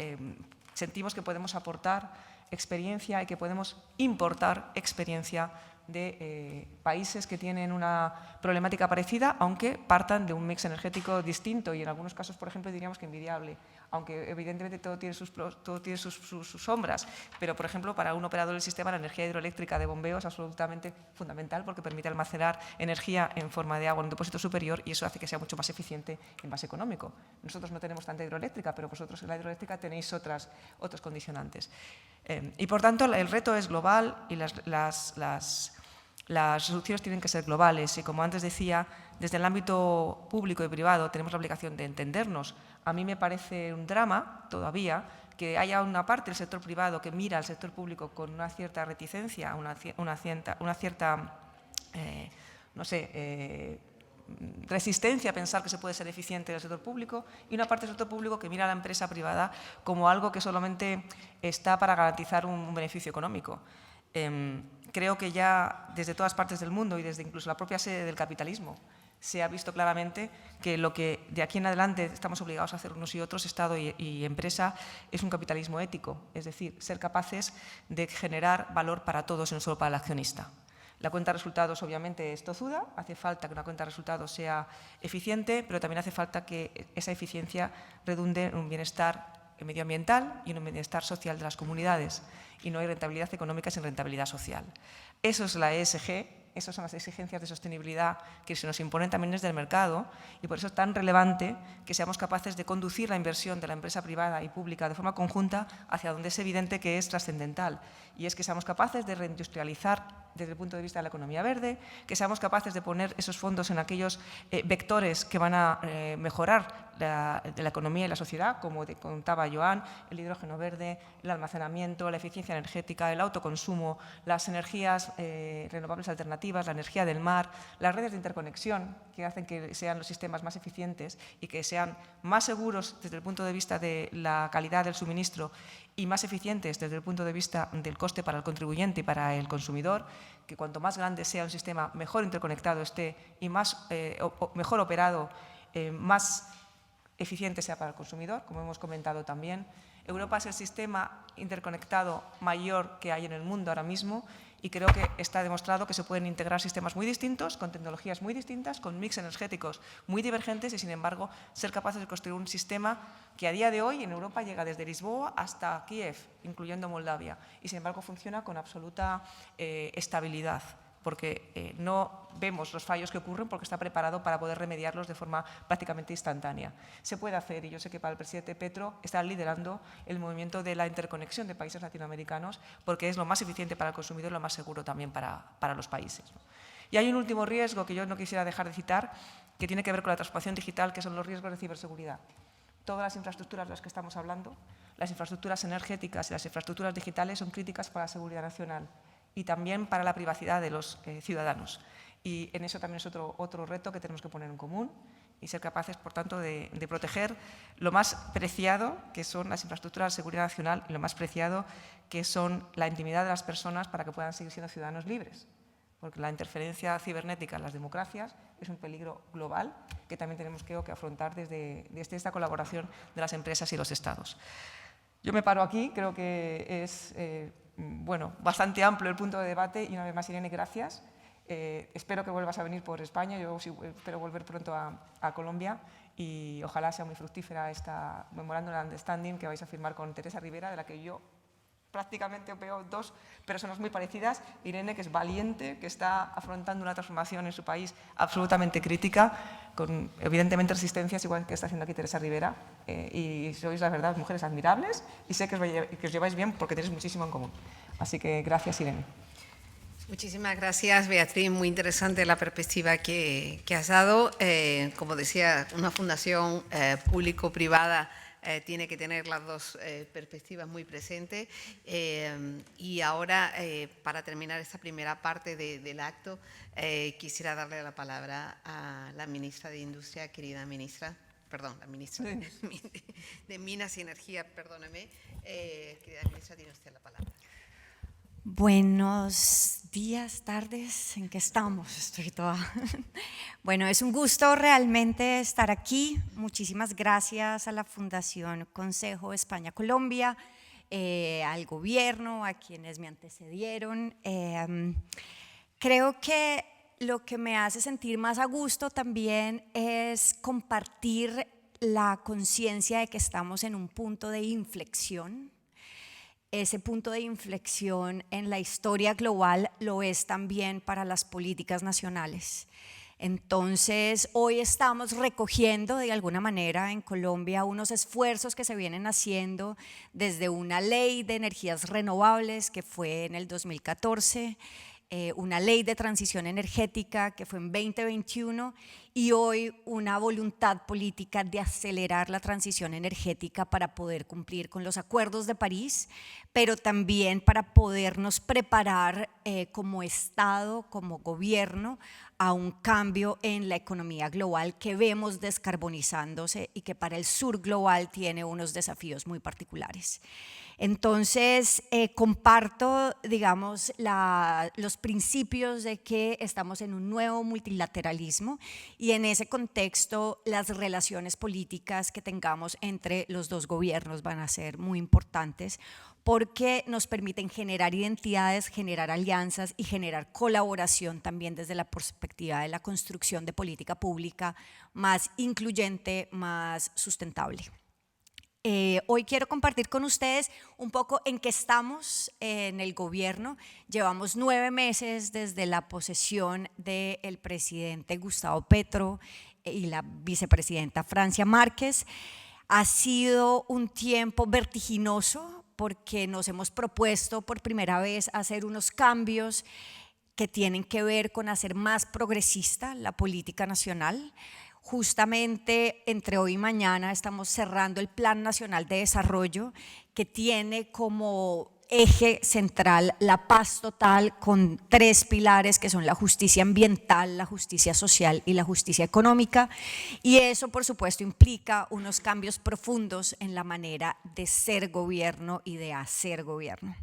sentimos que podemos aportar experiencia y que podemos importar experiencia de países que tienen una problemática parecida, aunque partan de un mix energético distinto y en algunos casos, por ejemplo, diríamos que envidiable, aunque evidentemente todo tiene sus sombras, pero por ejemplo para un operador del sistema la energía hidroeléctrica de bombeo es absolutamente fundamental porque permite almacenar energía en forma de agua en un depósito superior y eso hace que sea mucho más eficiente y más económico. Nosotros no tenemos tanta hidroeléctrica, pero vosotros en la hidroeléctrica tenéis otros condicionantes. Y por tanto el reto es global y las soluciones tienen que ser globales y, como antes decía, desde el ámbito público y privado tenemos la obligación de entendernos. A mí me parece un drama todavía que haya una parte del sector privado que mira al sector público con una cierta reticencia, una cierta resistencia a pensar que se puede ser eficiente en el sector público y una parte del sector público que mira a la empresa privada como algo que solamente está para garantizar un beneficio económico. Creo que ya desde todas partes del mundo y desde incluso la propia sede del capitalismo se ha visto claramente que lo que de aquí en adelante estamos obligados a hacer unos y otros, Estado y empresa, es un capitalismo ético, es decir, ser capaces de generar valor para todos y no solo para el accionista. La cuenta de resultados obviamente es tozuda, hace falta que una cuenta de resultados sea eficiente, pero también hace falta que esa eficiencia redunde en un bienestar medioambiental y en un bienestar social de las comunidades. Y no hay rentabilidad económica sin rentabilidad social. Eso es la ESG, esas son las exigencias de sostenibilidad que se nos imponen también desde el mercado y por eso es tan relevante que seamos capaces de conducir la inversión de la empresa privada y pública de forma conjunta hacia donde es evidente que es trascendental y es que seamos capaces de reindustrializar desde el punto de vista de la economía verde, que seamos capaces de poner esos fondos en aquellos vectores que van a mejorar la economía y la sociedad, como contaba Joan, el hidrógeno verde, el almacenamiento, la eficiencia energética, el autoconsumo, las energías renovables alternativas, la energía del mar, las redes de interconexión que hacen que sean los sistemas más eficientes y que sean más seguros desde el punto de vista de la calidad del suministro y más eficientes desde el punto de vista del coste para el contribuyente y para el consumidor, que cuanto más grande sea un sistema, mejor interconectado esté y mejor operado, más eficiente sea para el consumidor, como hemos comentado también. Europa es el sistema interconectado mayor que hay en el mundo ahora mismo y creo que está demostrado que se pueden integrar sistemas muy distintos, con tecnologías muy distintas, con mix energéticos muy divergentes y, sin embargo, ser capaces de construir un sistema que a día de hoy en Europa llega desde Lisboa hasta Kiev, incluyendo Moldavia, y, sin embargo, funciona con absoluta estabilidad, porque no vemos los fallos que ocurren porque está preparado para poder remediarlos de forma prácticamente instantánea. Se puede hacer, y yo sé que para el presidente Petro está liderando el movimiento de la interconexión de países latinoamericanos porque es lo más eficiente para el consumidor y lo más seguro también para los países. Y hay un último riesgo que yo no quisiera dejar de citar, que tiene que ver con la transformación digital, que son los riesgos de ciberseguridad. Todas las infraestructuras de las que estamos hablando, las infraestructuras energéticas y las infraestructuras digitales son críticas para la seguridad nacional y también para la privacidad de los ciudadanos. Y en eso también es otro reto que tenemos que poner en común y ser capaces, por tanto, de proteger lo más preciado, que son las infraestructuras de seguridad nacional, y lo más preciado, que son la intimidad de las personas para que puedan seguir siendo ciudadanos libres. Porque la interferencia cibernética en las democracias es un peligro global que también tenemos que afrontar desde esta colaboración de las empresas y los Estados. Yo me paro aquí, creo que es bastante amplio el punto de debate y una vez más, Irene, gracias. Espero que vuelvas a venir por España, yo espero volver pronto a Colombia y ojalá sea muy fructífera esta Memorandum of Understanding que vais a firmar con Teresa Rivera, de la que yo prácticamente veo dos personas muy parecidas. Irene, que es valiente, que está afrontando una transformación en su país absolutamente crítica, con evidentemente resistencias, igual que está haciendo aquí Teresa Rivera, y sois, la verdad, mujeres admirables y sé que os lleváis bien porque tenéis muchísimo en común. Así que gracias, Irene. Muchísimas gracias, Beatriz. Muy interesante la perspectiva que has dado. Como decía, una fundación público-privada tiene que tener las dos perspectivas muy presentes. Y ahora, para terminar esta primera parte del acto, quisiera darle la palabra a la ministra de Industria, querida ministra. Perdón, la ministra de Minas y Energía, perdóneme. Querida ministra, tiene usted la palabra. Buenos días, tardes, ¿en qué estamos? Estoy toda… Bueno, es un gusto realmente estar aquí. Muchísimas gracias a la Fundación Consejo España-Colombia, al gobierno, a quienes me antecedieron. Creo que lo que me hace sentir más a gusto también es compartir la conciencia de que estamos en un punto de inflexión. Ese punto de inflexión en la historia global lo es también para las políticas nacionales. Entonces, hoy estamos recogiendo de alguna manera en Colombia unos esfuerzos que se vienen haciendo desde una ley de energías renovables que fue en el 2014, una ley de transición energética que fue en 2021 y hoy una voluntad política de acelerar la transición energética para poder cumplir con los acuerdos de París, pero también para podernos preparar como Estado, como gobierno, a un cambio en la economía global que vemos descarbonizándose y que para el sur global tiene unos desafíos muy particulares. Entonces, comparto, digamos, los principios de que estamos en un nuevo multilateralismo y en ese contexto las relaciones políticas que tengamos entre los dos gobiernos van a ser muy importantes porque nos permiten generar identidades, generar alianzas y generar colaboración también desde la perspectiva de la construcción de política pública más incluyente, más sustentable. Hoy quiero compartir con ustedes un poco en qué estamos en el gobierno. Llevamos 9 meses desde la posesión del presidente Gustavo Petro y la vicepresidenta Francia Márquez. Ha sido un tiempo vertiginoso porque nos hemos propuesto por primera vez hacer unos cambios que tienen que ver con hacer más progresista la política nacional. Justamente entre hoy y mañana estamos cerrando el Plan Nacional de Desarrollo que tiene como eje central la paz total con 3 pilares que son la justicia ambiental, la justicia social y la justicia económica y eso por supuesto implica unos cambios profundos en la manera de ser gobierno y de hacer gobierno.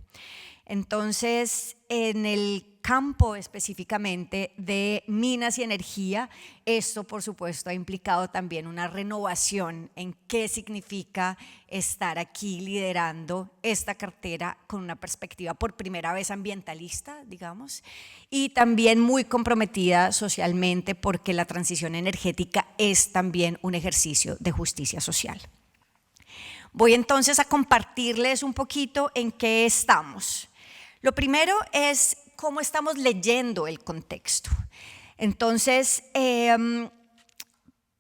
Entonces, en el campo específicamente de minas y energía, esto por supuesto ha implicado también una renovación en qué significa estar aquí liderando esta cartera con una perspectiva por primera vez ambientalista, digamos, y también muy comprometida socialmente porque la transición energética es también un ejercicio de justicia social. Voy entonces a compartirles un poquito en qué estamos. Lo primero es cómo estamos leyendo el contexto. Entonces,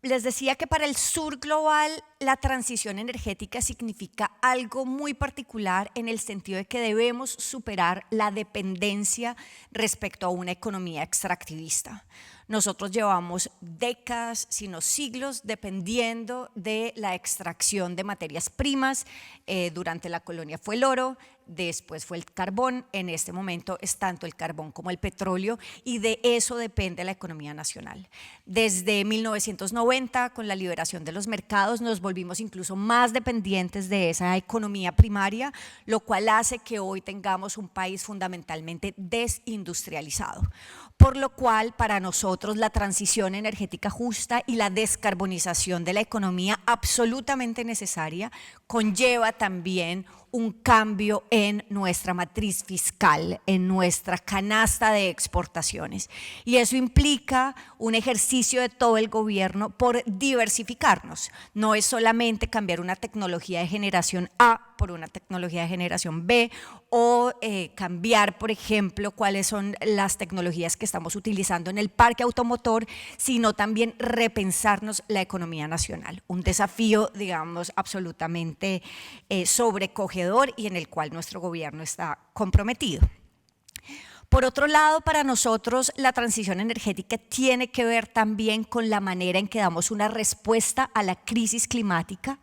les decía que para el sur global la transición energética significa algo muy particular en el sentido de que debemos superar la dependencia respecto a una economía extractivista. Nosotros llevamos décadas, sino siglos, dependiendo de la extracción de materias primas. Durante la colonia fue el oro, después fue el carbón, en este momento es tanto el carbón como el petróleo y de eso depende la economía nacional. Desde 1990, con la liberación de los mercados, nos volvimos incluso más dependientes de esa economía primaria, lo cual hace que hoy tengamos un país fundamentalmente desindustrializado. Por lo cual, para nosotros, la transición energética justa y la descarbonización de la economía absolutamente necesaria conlleva también un cambio en nuestra matriz fiscal, en nuestra canasta de exportaciones. Y eso implica un ejercicio de todo el gobierno por diversificarnos. No es solamente cambiar una tecnología de generación A por una tecnología de generación B o cambiar, por ejemplo, cuáles son las tecnologías que estamos utilizando en el parque automotor, sino también repensarnos la economía nacional. Un desafío, digamos, absolutamente sobrecogedor y en el cual nuestro gobierno está comprometido. Por otro lado, para nosotros la transición energética tiene que ver también con la manera en que damos una respuesta a la crisis climática,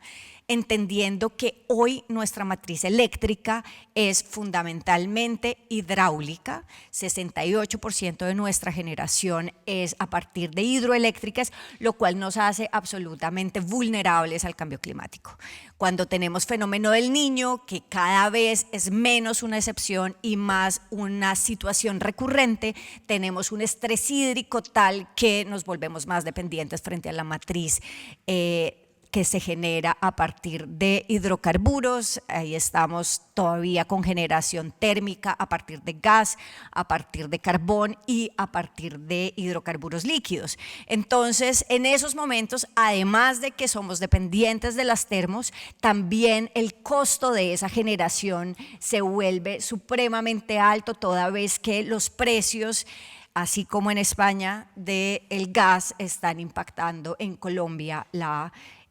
entendiendo que hoy nuestra matriz eléctrica es fundamentalmente hidráulica, 68% de nuestra generación es a partir de hidroeléctricas, lo cual nos hace absolutamente vulnerables al cambio climático. Cuando tenemos fenómeno del Niño, que cada vez es menos una excepción y más una situación recurrente, tenemos un estrés hídrico tal que nos volvemos más dependientes frente a la matriz que se genera a partir de hidrocarburos. Ahí estamos todavía con generación térmica a partir de gas, a partir de carbón y a partir de hidrocarburos líquidos. Entonces, en esos momentos, además de que somos dependientes de las termos, también el costo de esa generación se vuelve supremamente alto, toda vez que los precios, así como en España, del gas están impactando en Colombia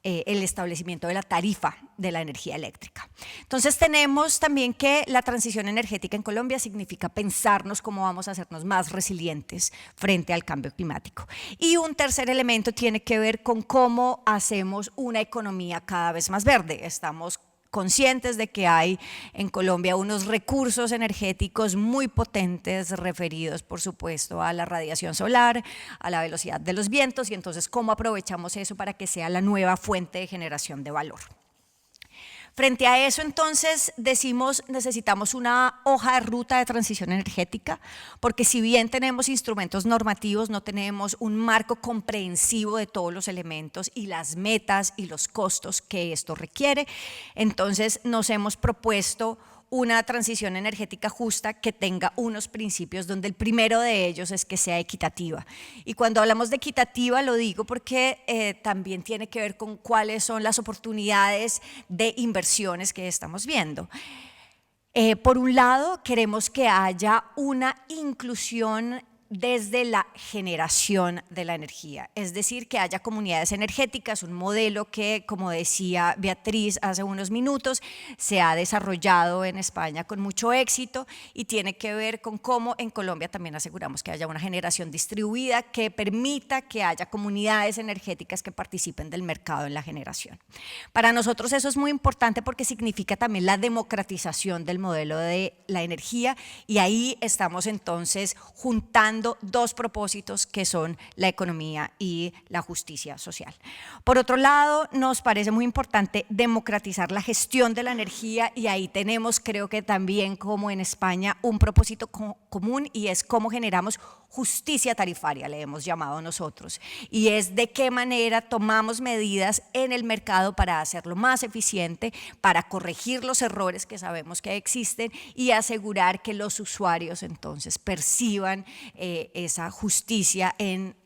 el establecimiento de la tarifa de la energía eléctrica. Entonces tenemos también que la transición energética en Colombia significa pensarnos cómo vamos a hacernos más resilientes frente al cambio climático. Y un tercer elemento tiene que ver con cómo hacemos una economía cada vez más verde. Estamos conscientes de que hay en Colombia unos recursos energéticos muy potentes referidos, por supuesto, a la radiación solar, a la velocidad de los vientos, y entonces cómo aprovechamos eso para que sea la nueva fuente de generación de valor. Frente a eso, entonces, decimos, necesitamos una hoja de ruta de transición energética, porque si bien tenemos instrumentos normativos, no tenemos un marco comprensivo de todos los elementos y las metas y los costos que esto requiere. Entonces, nos hemos propuesto una transición energética justa que tenga unos principios, donde el primero de ellos es que sea equitativa. Y cuando hablamos de equitativa lo digo porque también tiene que ver con cuáles son las oportunidades de inversiones que estamos viendo. Por un lado, queremos que haya una inclusión desde la generación de la energía, es decir, que haya comunidades energéticas, un modelo que, como decía Beatriz hace unos minutos, se ha desarrollado en España con mucho éxito y tiene que ver con cómo en Colombia también aseguramos que haya una generación distribuida que permita que haya comunidades energéticas que participen del mercado en la generación. Para nosotros eso es muy importante porque significa también la democratización del modelo de la energía, y ahí estamos entonces juntando dos propósitos que son la economía y la justicia social. Por otro lado, nos parece muy importante democratizar la gestión de la energía, y ahí tenemos, creo que también como en España, un propósito común, y es cómo generamos justicia tarifaria, le hemos llamado nosotros, y es de qué manera tomamos medidas en el mercado para hacerlo más eficiente, para corregir los errores que sabemos que existen y asegurar que los usuarios entonces perciban esa justicia en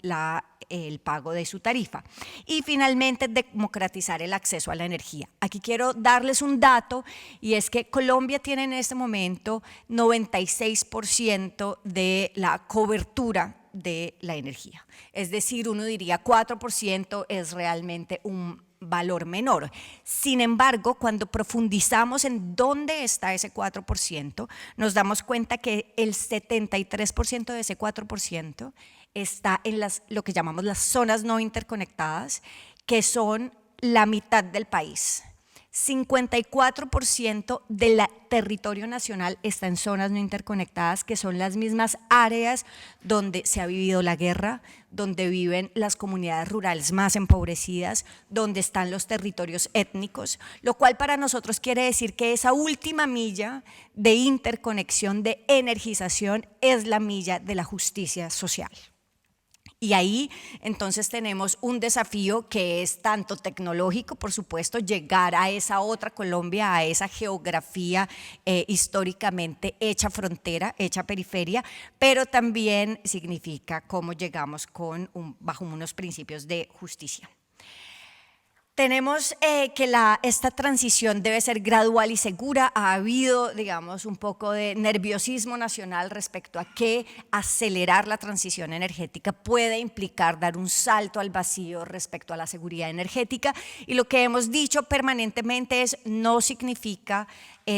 el pago de su tarifa. Y finalmente, democratizar el acceso a la energía. Aquí quiero darles un dato, y es que Colombia tiene en este momento 96% de la cobertura de la energía. Es decir, uno diría 4% es realmente un valor menor. Sin embargo, cuando profundizamos en dónde está ese 4%, nos damos cuenta que el 73% de ese 4% está en lo que llamamos las zonas no interconectadas, que son la mitad del país. 54% del territorio nacional está en zonas no interconectadas, que son las mismas áreas donde se ha vivido la guerra, donde viven las comunidades rurales más empobrecidas, donde están los territorios étnicos, lo cual para nosotros quiere decir que esa última milla de interconexión, de energización, es la milla de la justicia social. Y ahí entonces tenemos un desafío que es tanto tecnológico, por supuesto, llegar a esa otra Colombia, a esa geografía históricamente hecha frontera, hecha periferia, pero también significa cómo llegamos bajo unos principios de justicia. Tenemos que esta transición debe ser gradual y segura. Ha habido, digamos, un poco de nerviosismo nacional respecto a que acelerar la transición energética puede implicar dar un salto al vacío respecto a la seguridad energética, y lo que hemos dicho permanentemente es no significa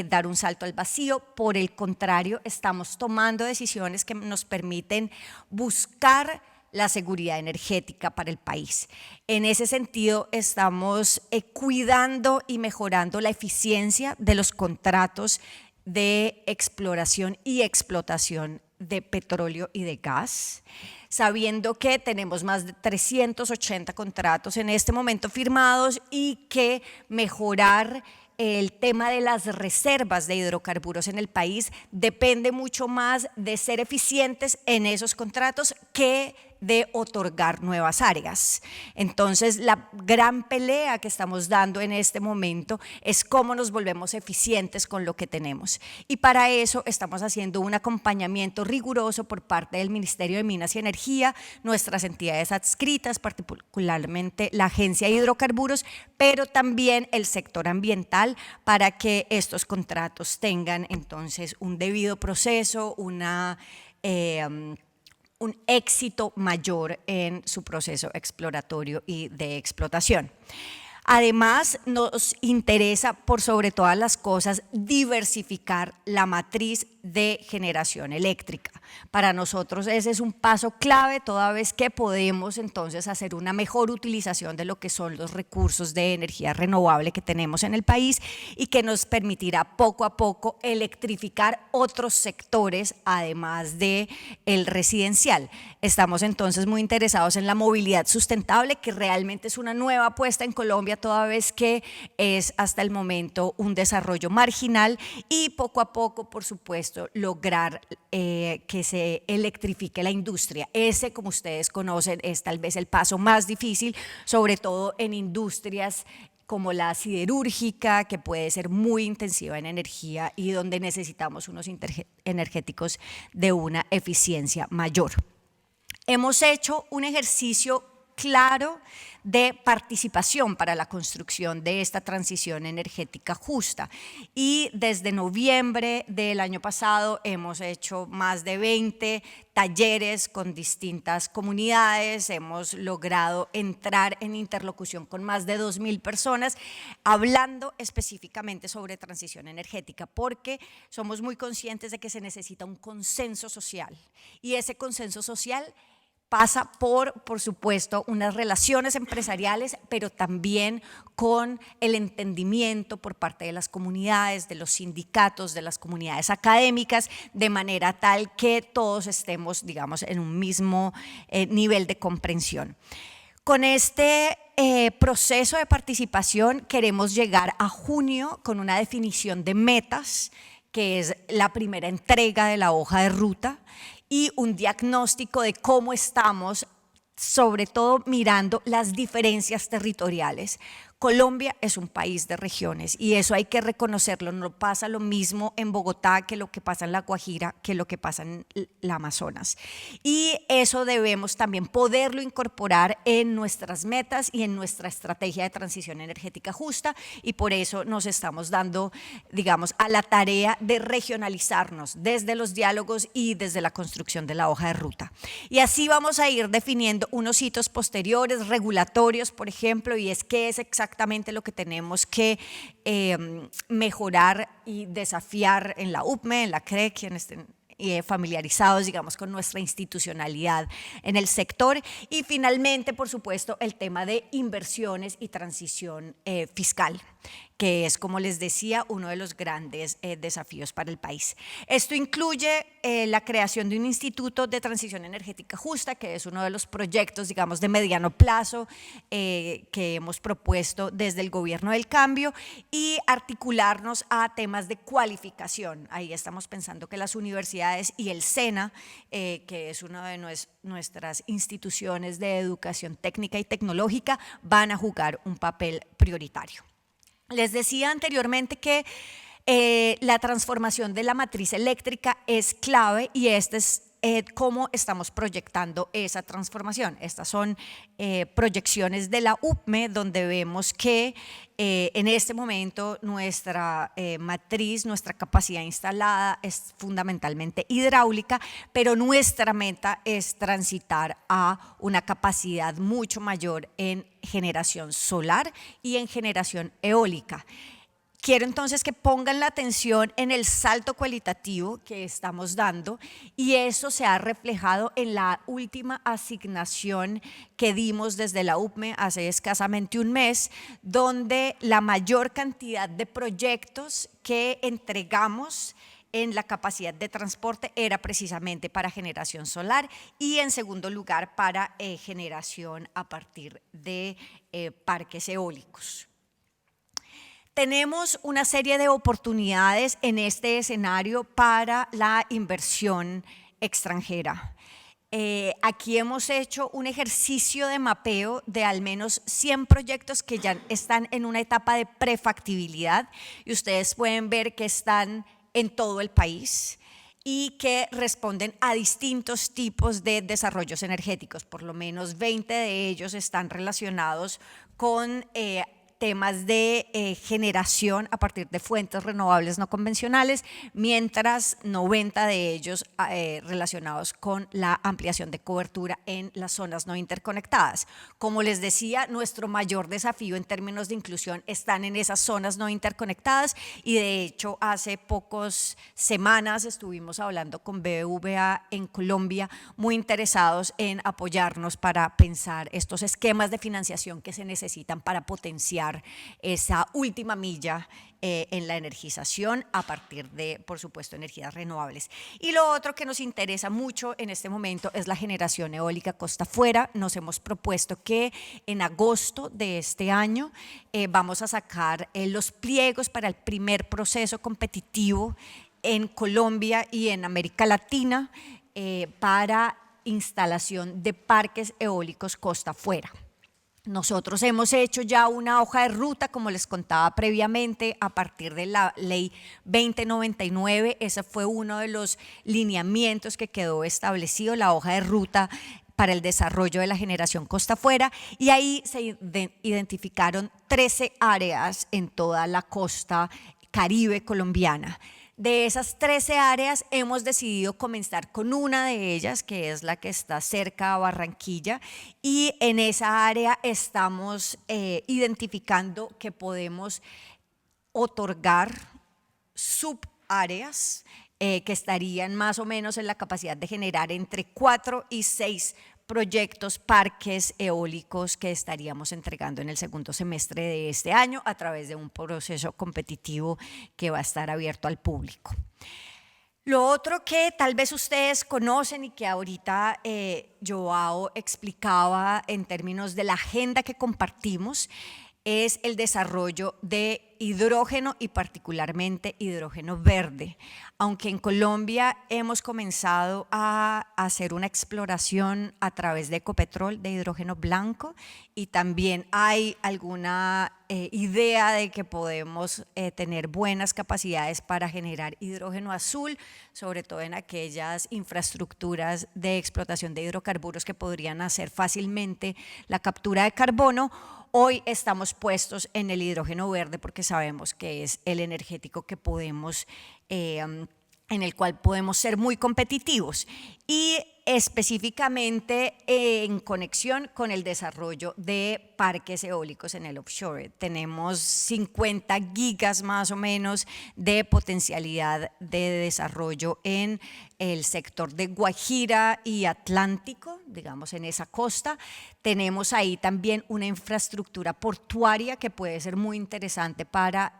dar un salto al vacío. Por el contrario, estamos tomando decisiones que nos permiten buscar la seguridad energética para el país. En ese sentido, estamos cuidando y mejorando la eficiencia de los contratos de exploración y explotación de petróleo y de gas, sabiendo que tenemos más de 380 contratos en este momento firmados y que mejorar el tema de las reservas de hidrocarburos en el país depende mucho más de ser eficientes en esos contratos que de otorgar nuevas áreas. Entonces, la gran pelea que estamos dando en este momento es cómo nos volvemos eficientes con lo que tenemos. Y para eso estamos haciendo un acompañamiento riguroso por parte del Ministerio de Minas y Energía, nuestras entidades adscritas, particularmente la Agencia de Hidrocarburos, pero también el sector ambiental, para que estos contratos tengan entonces un debido proceso, un éxito mayor en su proceso exploratorio y de explotación. Además, nos interesa, por sobre todas las cosas, diversificar la matriz de generación eléctrica. Para nosotros ese es un paso clave, toda vez que podemos entonces hacer una mejor utilización de lo que son los recursos de energía renovable que tenemos en el país y que nos permitirá poco a poco electrificar otros sectores además de el residencial. Estamos entonces muy interesados en la movilidad sustentable, que realmente es una nueva apuesta en Colombia, toda vez que es hasta el momento un desarrollo marginal, y poco a poco, por supuesto, lograr que se electrifique la industria. Ese, como ustedes conocen, es tal vez el paso más difícil, sobre todo en industrias como la siderúrgica, que puede ser muy intensiva en energía y donde necesitamos unos energéticos de una eficiencia mayor. Hemos hecho un ejercicio claro de participación para la construcción de esta transición energética justa, y desde noviembre del año pasado hemos hecho más de 20 talleres con distintas comunidades, hemos logrado entrar en interlocución con más de 2.000 personas, hablando específicamente sobre transición energética, porque somos muy conscientes de que se necesita un consenso social, y ese consenso social pasa por supuesto, unas relaciones empresariales, pero también con el entendimiento por parte de las comunidades, de los sindicatos, de las comunidades académicas, de manera tal que todos estemos, digamos, en un mismo nivel de comprensión. Con este proceso de participación queremos llegar a junio con una definición de metas, que es la primera entrega de la hoja de ruta, y un diagnóstico de cómo estamos, sobre todo mirando las diferencias territoriales. Colombia es un país de regiones y eso hay que reconocerlo. No pasa lo mismo en Bogotá que lo que pasa en La Guajira, que lo que pasa en la Amazonas. Y eso debemos también poderlo incorporar en nuestras metas y en nuestra estrategia de transición energética justa, y por eso nos estamos dando, digamos, a la tarea de regionalizarnos desde los diálogos y desde la construcción de la hoja de ruta. Y así vamos a ir definiendo unos hitos posteriores, regulatorios, por ejemplo, y es qué es exactamente lo que tenemos que mejorar y desafiar en la UPME, en la CRE, quienes estén familiarizados, digamos, con nuestra institucionalidad en el sector. Y finalmente, por supuesto, el tema de inversiones y transición fiscal, que es, como les decía, uno de los grandes desafíos para el país. Esto incluye la creación de un instituto de transición energética justa, que es uno de los proyectos, digamos, de mediano plazo que hemos propuesto desde el Gobierno del Cambio, y articularnos a temas de cualificación. Ahí estamos pensando que las universidades y el SENA, que es una de nuestras instituciones de educación técnica y tecnológica, van a jugar un papel prioritario. Les decía anteriormente que la transformación de la matriz eléctrica es clave, y este es cómo estamos proyectando esa transformación. Estas son proyecciones de la UPME, donde vemos que en este momento nuestra matriz, nuestra capacidad instalada es fundamentalmente hidráulica, pero nuestra meta es transitar a una capacidad mucho mayor en generación solar y en generación eólica. Quiero entonces que pongan la atención en el salto cualitativo que estamos dando, y eso se ha reflejado en la última asignación que dimos desde la UPME hace escasamente un mes, donde la mayor cantidad de proyectos que entregamos en la capacidad de transporte era precisamente para generación solar y en segundo lugar para generación a partir de parques eólicos. Tenemos una serie de oportunidades en este escenario para la inversión extranjera. Aquí hemos hecho un ejercicio de mapeo de al menos 100 proyectos que ya están en una etapa de prefactibilidad, y ustedes pueden ver que están en todo el país y que responden a distintos tipos de desarrollos energéticos. Por lo menos 20 de ellos están relacionados con temas de generación a partir de fuentes renovables no convencionales, mientras 90 de ellos relacionados con la ampliación de cobertura en las zonas no interconectadas. Como les decía, nuestro mayor desafío en términos de inclusión están en esas zonas no interconectadas, y de hecho hace pocas semanas estuvimos hablando con BBVA en Colombia, muy interesados en apoyarnos para pensar estos esquemas de financiación que se necesitan para potenciar esa última milla en la energización a partir de, por supuesto, energías renovables. Y lo otro que nos interesa mucho en este momento es la generación eólica costa afuera. Nos hemos propuesto que en agosto de este año vamos a sacar los pliegos para el primer proceso competitivo en Colombia y en América Latina para instalación de parques eólicos costa afuera. Nosotros hemos hecho ya una hoja de ruta, como les contaba previamente, a partir de la ley 2099. Ese fue uno de los lineamientos que quedó establecido, la hoja de ruta para el desarrollo de la generación costa afuera, y ahí se identificaron 13 áreas en toda la costa caribe colombiana. De esas 13 áreas hemos decidido comenzar con una de ellas, que es la que está cerca a Barranquilla, y en esa área estamos identificando que podemos otorgar subáreas que estarían más o menos en la capacidad de generar entre 4 y 6 proyectos, parques eólicos que estaríamos entregando en el segundo semestre de este año a través de un proceso competitivo que va a estar abierto al público. Lo otro que tal vez ustedes conocen y que ahorita Joao explicaba en términos de la agenda que compartimos es el desarrollo de hidrógeno y particularmente hidrógeno verde. Aunque en Colombia hemos comenzado a hacer una exploración a través de Ecopetrol de hidrógeno blanco, y también hay alguna idea de que podemos tener buenas capacidades para generar hidrógeno azul, sobre todo en aquellas infraestructuras de explotación de hidrocarburos que podrían hacer fácilmente la captura de carbono. Hoy estamos puestos en el hidrógeno verde porque sabemos que es el energético que podemos, en el cual podemos ser muy competitivos, y específicamente en conexión con el desarrollo de parques eólicos en el offshore. Tenemos 50 gigas más o menos de potencialidad de desarrollo en el sector de Guajira y Atlántico, digamos en esa costa. Tenemos ahí también una infraestructura portuaria que puede ser muy interesante para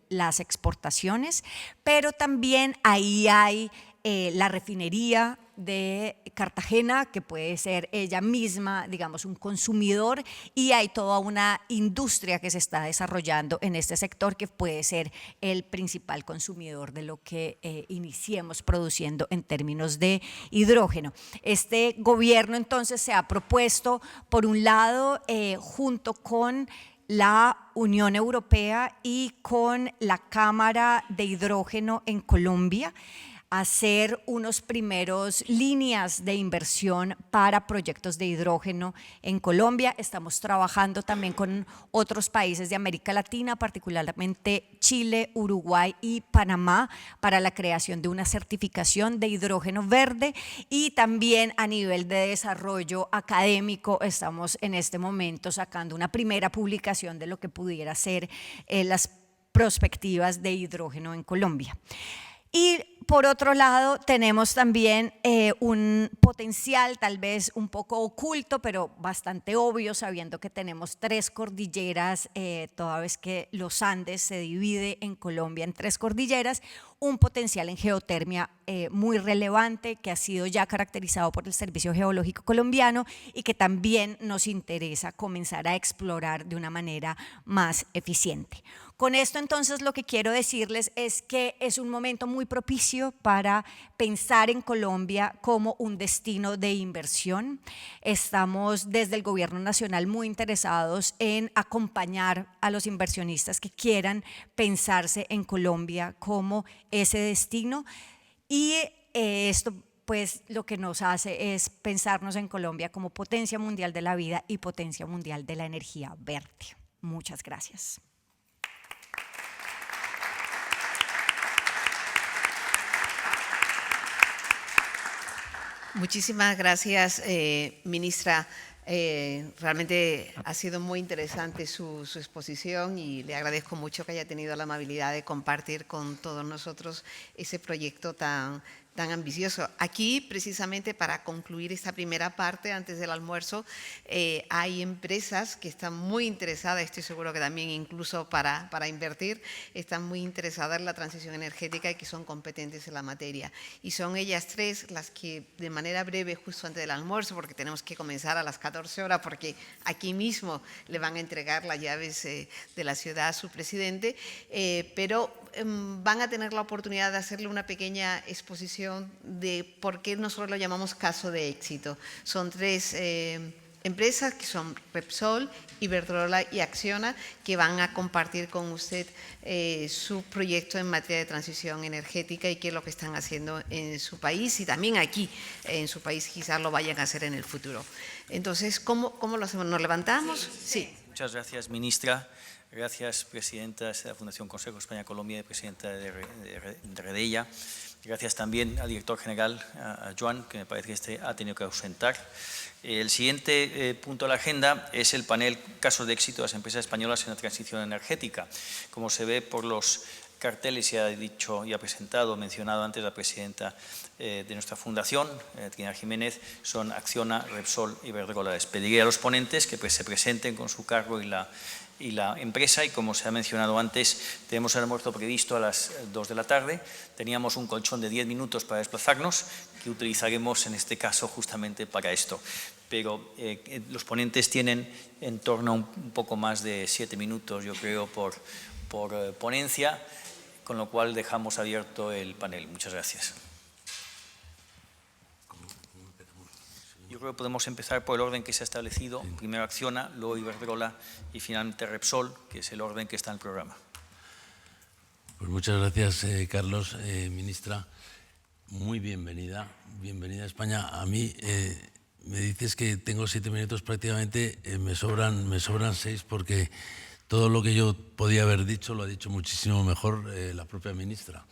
las exportaciones, pero también ahí hay la refinería de Cartagena, que puede ser ella misma, digamos, un consumidor, y hay toda una industria que se está desarrollando en este sector que puede ser el principal consumidor de lo que iniciemos produciendo en términos de hidrógeno. Este gobierno entonces se ha propuesto, por un lado, junto con la Unión Europea y con la Cámara de Hidrógeno en Colombia, hacer unos primeros líneas de inversión para proyectos de hidrógeno en Colombia. Estamos trabajando también con otros países de América Latina, particularmente Chile, Uruguay y Panamá, para la creación de una certificación de hidrógeno verde, y también a nivel de desarrollo académico estamos en este momento sacando una primera publicación de lo que pudiera ser las prospectivas de hidrógeno en Colombia. Y por otro lado, tenemos también un potencial tal vez un poco oculto, pero bastante obvio, sabiendo que tenemos 3 cordilleras, toda vez que los Andes se divide en Colombia en 3 cordilleras, un potencial en geotermia muy relevante que ha sido ya caracterizado por el Servicio Geológico Colombiano y que también nos interesa comenzar a explorar de una manera más eficiente. Con esto entonces lo que quiero decirles es que es un momento muy propicio para pensar en Colombia como un destino de inversión. Estamos desde el Gobierno Nacional muy interesados en acompañar a los inversionistas que quieran pensarse en Colombia como ese destino y esto pues lo que nos hace es pensarnos en Colombia como potencia mundial de la vida y potencia mundial de la energía verde. Muchas gracias. Muchísimas gracias, ministra. Realmente ha sido muy interesante su exposición y le agradezco mucho que haya tenido la amabilidad de compartir con todos nosotros ese proyecto tan ambicioso. Aquí, precisamente para concluir esta primera parte, antes del almuerzo, hay empresas que están muy interesadas, estoy seguro que también incluso para invertir, están muy interesadas en la transición energética y que son competentes en la materia. Y son ellas 3 las que, de manera breve, justo antes del almuerzo, porque tenemos que comenzar a las 14 horas, porque aquí mismo le van a entregar las llaves de la ciudad a su presidente, pero van a tener la oportunidad de hacerle una pequeña exposición de por qué nosotros lo llamamos caso de éxito. Son 3 empresas que son Repsol, Iberdrola y Acciona, que van a compartir con usted su proyecto en materia de transición energética y qué es lo que están haciendo en su país y también aquí en su país quizás lo vayan a hacer en el futuro. Entonces, ¿cómo lo hacemos? ¿Nos levantamos? Sí. Muchas gracias, ministra. Gracias, presidenta de la Fundación Consejo España-Colombia y presidenta de Redella. Gracias también al director general, a Joan, que me parece que ha tenido que ausentar. El siguiente punto de la agenda es el panel Casos de éxito de las empresas españolas en la transición energética. Como se ve por los carteles, ya ha dicho y ha presentado, mencionado antes la presidenta de nuestra fundación, Trinidad Jiménez, son Acciona, Repsol y Iberdrola. Les pediré a los ponentes que se presenten con su cargo y la empresa, y como se ha mencionado antes, tenemos el almuerzo previsto a las 2 de la tarde. Teníamos un colchón de 10 minutos para desplazarnos, que utilizaremos en este caso justamente para esto. Pero los ponentes tienen en torno a un poco más de 7 minutos, yo creo, por ponencia, con lo cual dejamos abierto el panel. Muchas gracias. Yo creo que podemos empezar por el orden que se ha establecido. Primero Acciona, luego Iberdrola y finalmente Repsol, que es el orden que está en el programa. Pues muchas gracias, Carlos. Ministra, muy bienvenida. Bienvenida a España. A mí me dices que tengo 7 minutos prácticamente, me sobran 6 porque todo lo que yo podía haber dicho lo ha dicho muchísimo mejor la propia ministra,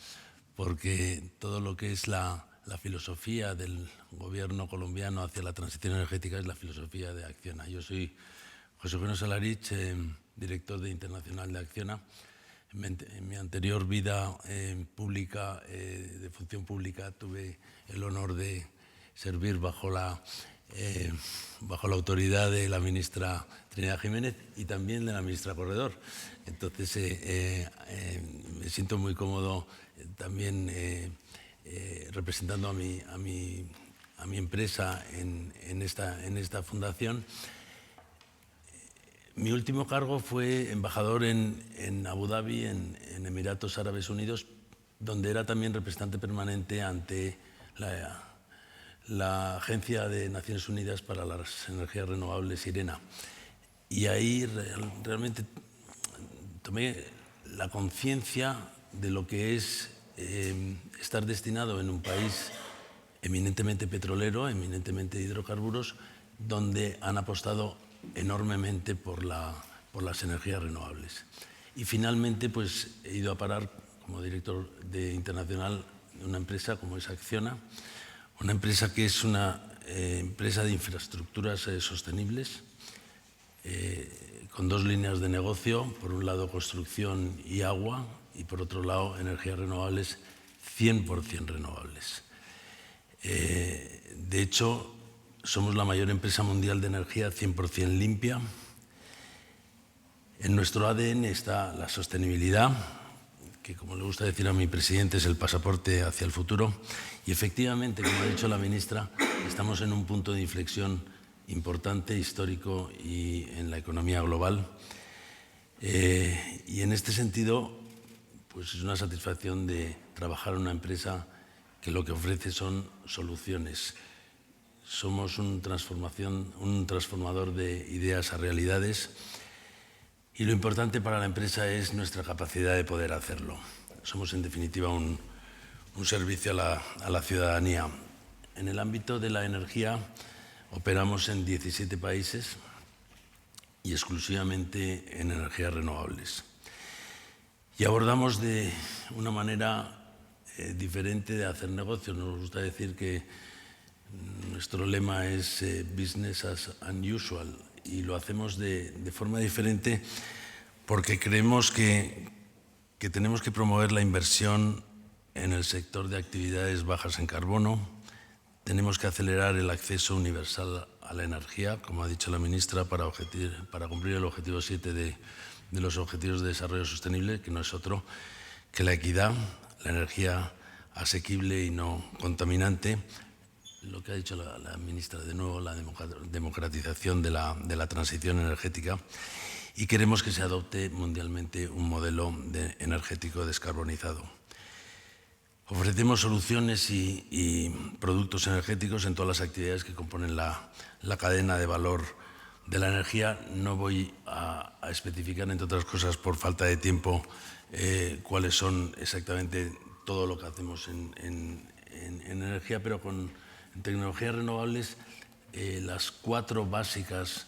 porque todo lo que es la filosofía del gobierno colombiano hacia la transición energética es la filosofía de Acciona. Yo soy José Eugenio Salarich, director de Internacional de Acciona. En mi anterior vida pública, de función pública, tuve el honor de servir bajo la autoridad de la ministra Trinidad Jiménez y también de la ministra Corredor. Entonces, me siento muy cómodo también representando a mi empresa en esta fundación. Mi último cargo fue embajador en Abu Dhabi, en Emiratos Árabes Unidos, donde era también representante permanente ante la Agencia de Naciones Unidas para las Energías Renovables, IRENA. Y ahí realmente tomé la conciencia de lo que es estar destinado en un país eminentemente petrolero, eminentemente de hidrocarburos, donde han apostado enormemente por las energías renovables. Y finalmente pues, he ido a parar como director de Internacional de una empresa como es Acciona, una empresa que es una empresa de infraestructuras sostenibles, con dos líneas de negocio, por un lado construcción y agua y por otro lado energías renovables, 100% renovables. De hecho, somos la mayor empresa mundial de energía 100% limpia. En nuestro ADN está la sostenibilidad, que como le gusta decir a mi presidente es el pasaporte hacia el futuro. Y efectivamente, como ha dicho la ministra, estamos en un punto de inflexión importante, histórico y en la economía global. Y en este sentido, pues es una satisfacción de trabajar en una empresa que lo que ofrece son soluciones. Somos un transformador de ideas a realidades y lo importante para la empresa es nuestra capacidad de poder hacerlo. Somos en definitiva un servicio a la ciudadanía. En el ámbito de la energía operamos en 17 países y exclusivamente en energías renovables. Y abordamos de una manera diferente de hacer negocios. Nos gusta decir que nuestro lema es business as unusual y lo hacemos de forma diferente porque creemos que tenemos que promover la inversión en el sector de actividades bajas en carbono. Tenemos que acelerar el acceso universal a la energía, como ha dicho la ministra, para cumplir el objetivo 7 de los Objetivos de Desarrollo Sostenible, que no es otro que la equidad, la energía asequible y no contaminante. Lo que ha dicho la ministra, de nuevo, la democratización de la transición energética. Y queremos que se adopte mundialmente un modelo energético descarbonizado. Ofrecemos soluciones y productos energéticos en todas las actividades que componen la cadena de valor de la energía. No voy a especificar, entre otras cosas, por falta de tiempo, cuáles son exactamente todo lo que hacemos en energía, pero en tecnologías renovables, las 4 básicas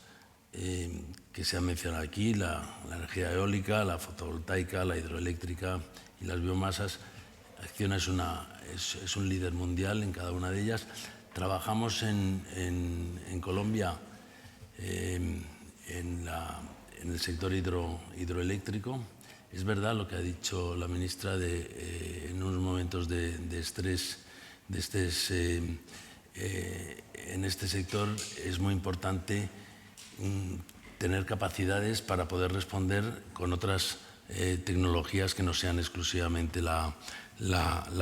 que se han mencionado aquí, la energía eólica, la fotovoltaica, la hidroeléctrica y las biomasas. Acciona es un líder mundial en cada una de ellas. Trabajamos en Colombia en el sector hidroeléctrico. Es verdad lo que ha dicho la ministra en unos momentos de estrés en este sector es muy importante tener capacidades para poder responder con otras tecnologías que no sean exclusivamente la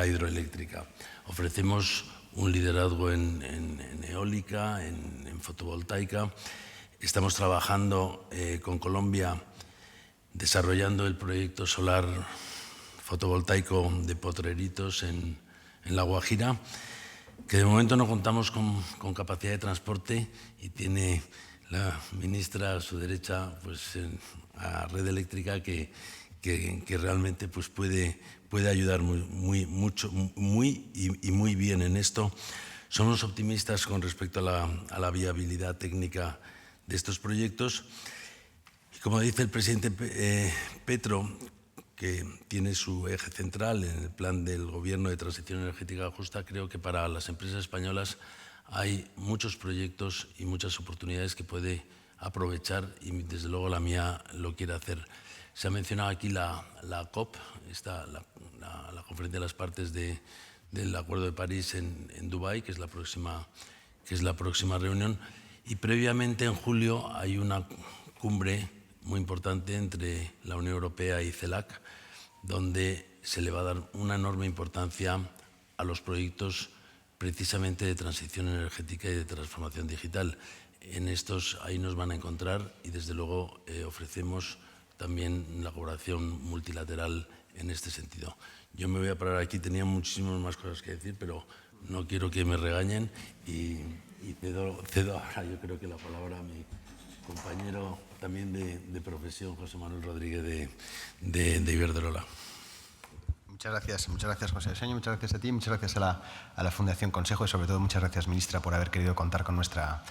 hidroeléctrica. Ofrecemos un liderazgo en eólica, en fotovoltaica. Estamos trabajando con Colombia desarrollando el proyecto solar fotovoltaico de Potreritos en La Guajira, que de momento no contamos con capacidad de transporte y tiene la ministra a su derecha pues, a Red Eléctrica que realmente pues, puede ayudar muy bien en esto. Somos optimistas con respecto a la viabilidad técnica de estos proyectos. Y como dice el presidente Petro, que tiene su eje central en el plan del Gobierno de Transición Energética Justa, creo que para las empresas españolas hay muchos proyectos y muchas oportunidades que puede aprovechar y desde luego la mía lo quiere hacer. Se ha mencionado aquí la COP, la conferencia de las partes del Acuerdo de París en Dubái, que es la próxima reunión. Y previamente, en julio, hay una cumbre muy importante entre la Unión Europea y CELAC, donde se le va a dar una enorme importancia a los proyectos precisamente de transición energética y de transformación digital. Ahí nos van a encontrar y desde luego ofrecemos también la colaboración multilateral en este sentido. Yo me voy a parar aquí, tenía muchísimas más cosas que decir, pero no quiero que me regañen y cedo ahora yo creo que la palabra a mi compañero también de profesión, José Manuel Rodríguez de Iberdrola. Muchas gracias José Eseño, muchas gracias a ti, muchas gracias a la Fundación Consejo y sobre todo muchas gracias, ministra, por haber querido contar con nuestra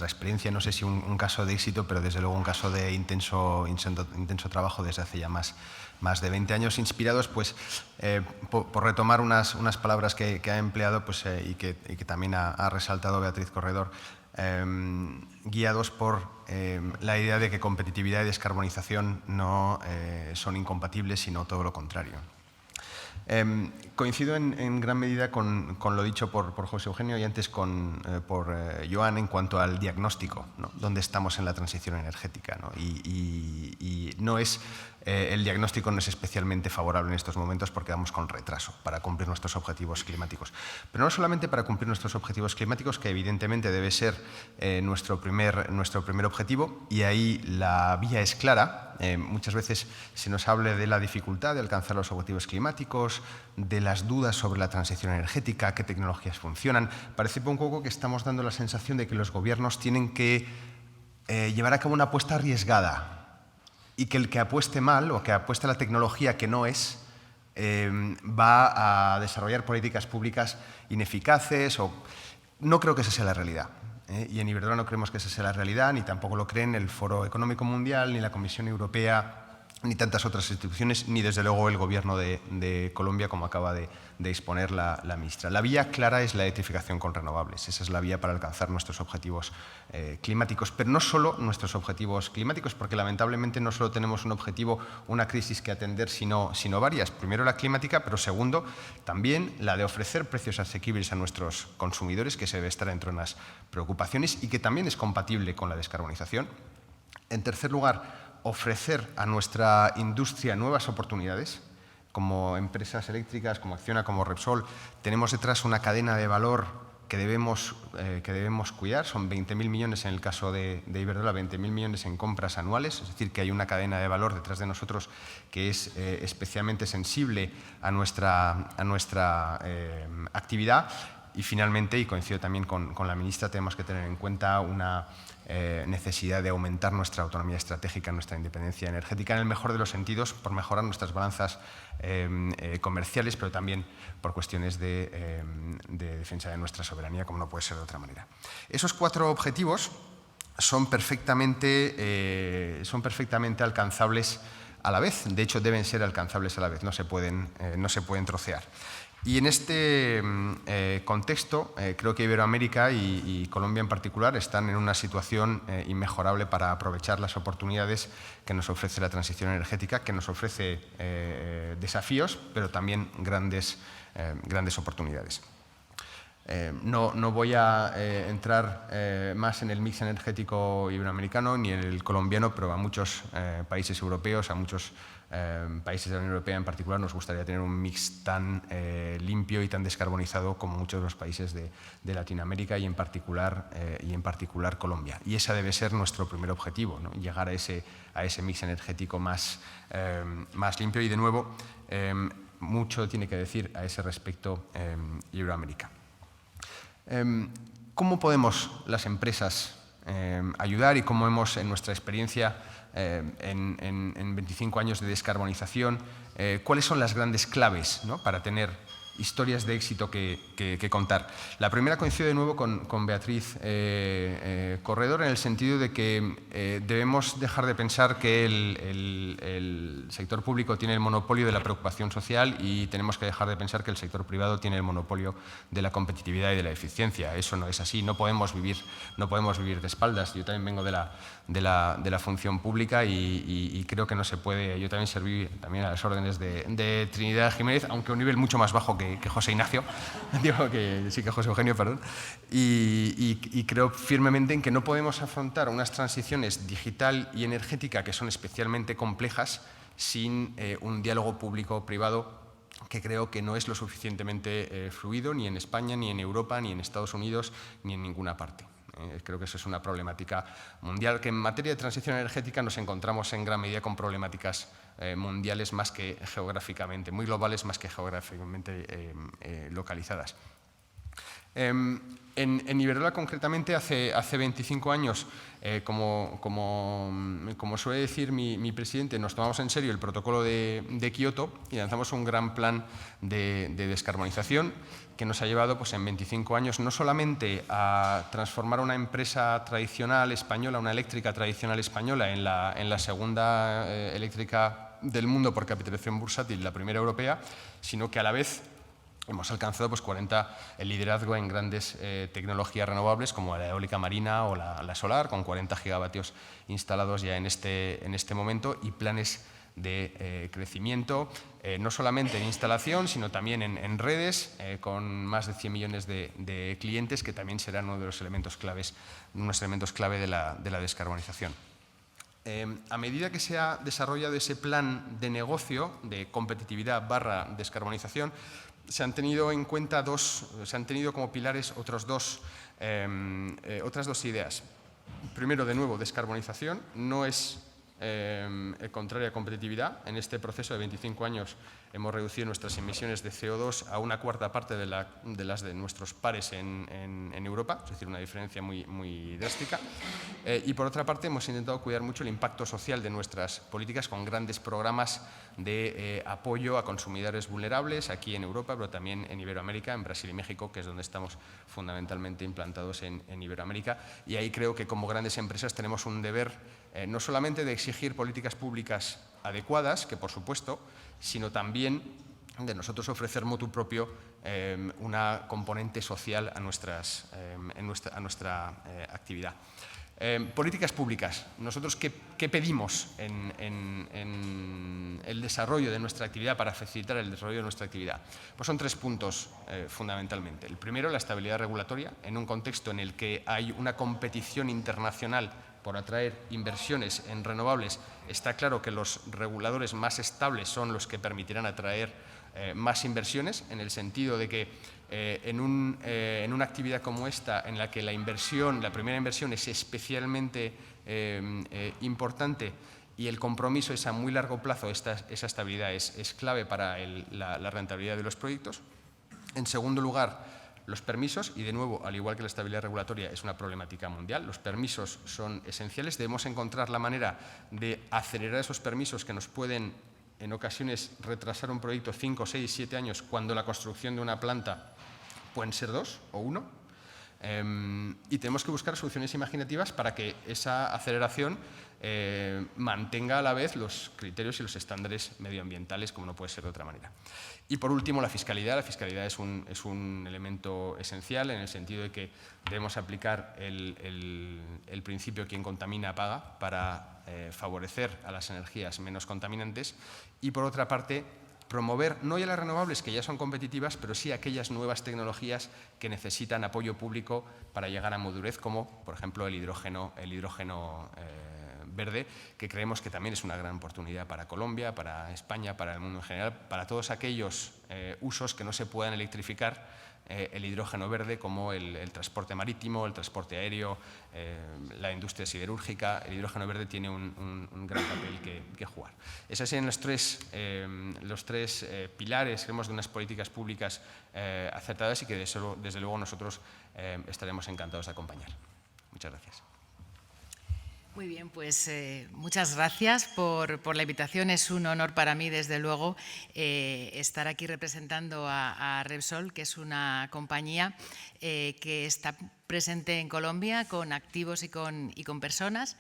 experiencia. No sé si un caso de éxito, pero desde luego un caso de intenso trabajo desde hace ya más de 20 años, inspirados pues, por retomar unas palabras que ha empleado pues, y que también ha resaltado Beatriz Corredor. guiados por la idea de que competitividad y descarbonización no son incompatibles, sino todo lo contrario. Coincido en gran medida con lo dicho por José Eugenio y antes por Joan en cuanto al diagnóstico, ¿no? Dónde estamos en la transición energética, ¿no? Y no es, el diagnóstico no es especialmente favorable en estos momentos porque vamos con retraso para cumplir nuestros objetivos climáticos. Pero no solamente para cumplir nuestros objetivos climáticos, que evidentemente debe ser nuestro primer objetivo, y ahí la vía es clara. Muchas veces se nos habla de la dificultad de alcanzar los objetivos climáticos, de las dudas sobre la transición energética, qué tecnologías funcionan. Parece un poco que estamos dando la sensación de que los gobiernos tienen que llevar a cabo una apuesta arriesgada y que el que apueste mal o que apueste a la tecnología que no es, va a desarrollar políticas públicas ineficaces. No creo que esa sea la realidad. Y en Iberdrola no creemos que esa sea la realidad, ni tampoco lo creen el Foro Económico Mundial, ni la Comisión Europea, ni tantas otras instituciones, ni desde luego el Gobierno de Colombia, como acaba de exponer la ministra. La vía clara es la electrificación con renovables. Esa es la vía para alcanzar nuestros objetivos climáticos, pero no solo nuestros objetivos climáticos, porque lamentablemente no solo tenemos un objetivo, una crisis que atender, sino varias. Primero la climática, pero segundo también la de ofrecer precios asequibles a nuestros consumidores, que se debe estar dentro de las preocupaciones y que también es compatible con la descarbonización. En tercer lugar, ofrecer a nuestra industria nuevas oportunidades. Como empresas eléctricas, como Acciona, como Repsol, tenemos detrás una cadena de valor que debemos cuidar. Son 20.000 millones en el caso de Iberdrola, 20.000 millones en compras anuales, es decir, que hay una cadena de valor detrás de nosotros que es especialmente sensible a nuestra actividad. Y finalmente, y coincido también con la ministra, tenemos que tener en cuenta una necesidad de aumentar nuestra autonomía estratégica, nuestra independencia energética, en el mejor de los sentidos, por mejorar nuestras balanzas comerciales, pero también por cuestiones de defensa de nuestra soberanía, como no puede ser de otra manera. Esos 4 objetivos son perfectamente alcanzables a la vez. De hecho, deben ser alcanzables a la vez, no se pueden trocear. Y en este contexto, creo que Iberoamérica y Colombia en particular están en una situación inmejorable para aprovechar las oportunidades que nos ofrece la transición energética, que nos ofrece desafíos, pero también grandes oportunidades. No voy a entrar más en el mix energético iberoamericano ni en el colombiano, pero a muchos países europeos, a muchos países de la Unión Europea en particular, nos gustaría tener un mix tan limpio y tan descarbonizado como muchos de los países de Latinoamérica y en particular Colombia. Y ese debe ser nuestro primer objetivo, ¿no? Llegar a ese mix energético más limpio. Y de nuevo, mucho tiene que decir a ese respecto Iberoamérica. ¿Cómo podemos las empresas ayudar y cómo hemos, en nuestra experiencia en 25 años de descarbonización, cuáles son las grandes claves, ¿no?, para tener historias de éxito que contar? La primera coincide de nuevo con Beatriz Corredor, en el sentido de que debemos dejar de pensar que el sector público tiene el monopolio de la preocupación social y tenemos que dejar de pensar que el sector privado tiene el monopolio de la competitividad y de la eficiencia. Eso no es así, no podemos vivir de espaldas. Yo también vengo de la función pública y creo que no se puede. Yo también serví también a las órdenes de Trinidad Jiménez, aunque a un nivel mucho más bajo que José Ignacio, digo que sí, que José Eugenio, perdón, y creo firmemente en que no podemos afrontar unas transiciones digital y energética que son especialmente complejas sin un diálogo público-privado que creo que no es lo suficientemente fluido ni en España, ni en Europa, ni en Estados Unidos, ni en ninguna parte. Creo que eso es una problemática mundial, que en materia de transición energética nos encontramos en gran medida con problemáticas mundiales más que geográficamente, muy globales más que geográficamente localizadas. En Iberdrola, concretamente, hace 25 años, como suele decir mi presidente, nos tomamos en serio el protocolo de Kioto y lanzamos un gran plan de descarbonización que nos ha llevado, pues, en 25 años no solamente a transformar una empresa tradicional española, una eléctrica tradicional española, en la segunda eléctrica del mundo por capitalización bursátil, la primera europea, sino que a la vez hemos alcanzado pues, el liderazgo en grandes tecnologías renovables como la eólica marina o la solar, con 40 gigavatios instalados ya en este momento y planes de crecimiento, no solamente en instalación, sino también en redes, con más de 100 millones de clientes, que también serán uno de los elementos clave de la descarbonización. A medida que se ha desarrollado ese plan de negocio de competitividad / descarbonización, se han tenido en cuenta se han tenido como pilares otras dos ideas. Primero, de nuevo, descarbonización no es contraria a competitividad. En este proceso de 25 años hemos reducido nuestras emisiones de CO2 a una cuarta parte de las de nuestros pares en Europa, es decir, una diferencia muy drástica. Y por otra parte, hemos intentado cuidar mucho el impacto social de nuestras políticas con grandes programas de apoyo a consumidores vulnerables aquí en Europa, pero también en Iberoamérica, en Brasil y México, que es donde estamos fundamentalmente implantados en Iberoamérica. Y ahí creo que como grandes empresas tenemos un deber no solamente de exigir políticas públicas adecuadas, que por supuesto, sino también de nosotros ofrecer motu propio una componente social a nuestra actividad. Políticas públicas. Nosotros, ¿qué pedimos en el desarrollo de nuestra actividad para facilitar el desarrollo de nuestra actividad? Pues son 3 puntos fundamentalmente. El primero, la estabilidad regulatoria, en un contexto en el que hay una competición internacional por atraer inversiones en renovables. Está claro que los reguladores más estables son los que permitirán atraer más inversiones, en el sentido de que en una actividad como esta, en la que la primera inversión es especialmente importante y el compromiso es a muy largo plazo, esa estabilidad es clave para la rentabilidad de los proyectos. En segundo lugar, los permisos, y de nuevo, al igual que la estabilidad regulatoria, es una problemática mundial. Los permisos son esenciales. Debemos encontrar la manera de acelerar esos permisos que nos pueden, en ocasiones, retrasar un proyecto 5, 6, 7 años, cuando la construcción de una planta pueden ser 2 o 1. Y tenemos que buscar soluciones imaginativas para que esa aceleración mantenga a la vez los criterios y los estándares medioambientales, como no puede ser de otra manera. Y por último, la fiscalidad. La fiscalidad es un elemento esencial, en el sentido de que debemos aplicar el principio quien contamina paga para favorecer a las energías menos contaminantes y, por otra parte, promover no ya las renovables, que ya son competitivas, pero sí aquellas nuevas tecnologías que necesitan apoyo público para llegar a madurez, como por ejemplo el hidrógeno verde, que creemos que también es una gran oportunidad para Colombia, para España, para el mundo en general, para todos aquellos usos que no se puedan electrificar. El hidrógeno verde, como el transporte marítimo, el transporte aéreo, la industria siderúrgica. El hidrógeno verde tiene un gran papel que jugar. Esos serían los tres pilares, creemos, de unas políticas públicas acertadas y que desde luego nosotros estaremos encantados de acompañar. Muchas gracias. Muy bien, pues muchas gracias por la invitación. Es un honor para mí, desde luego, estar aquí representando a Repsol, que es una compañía que está presente en Colombia con activos y con personas.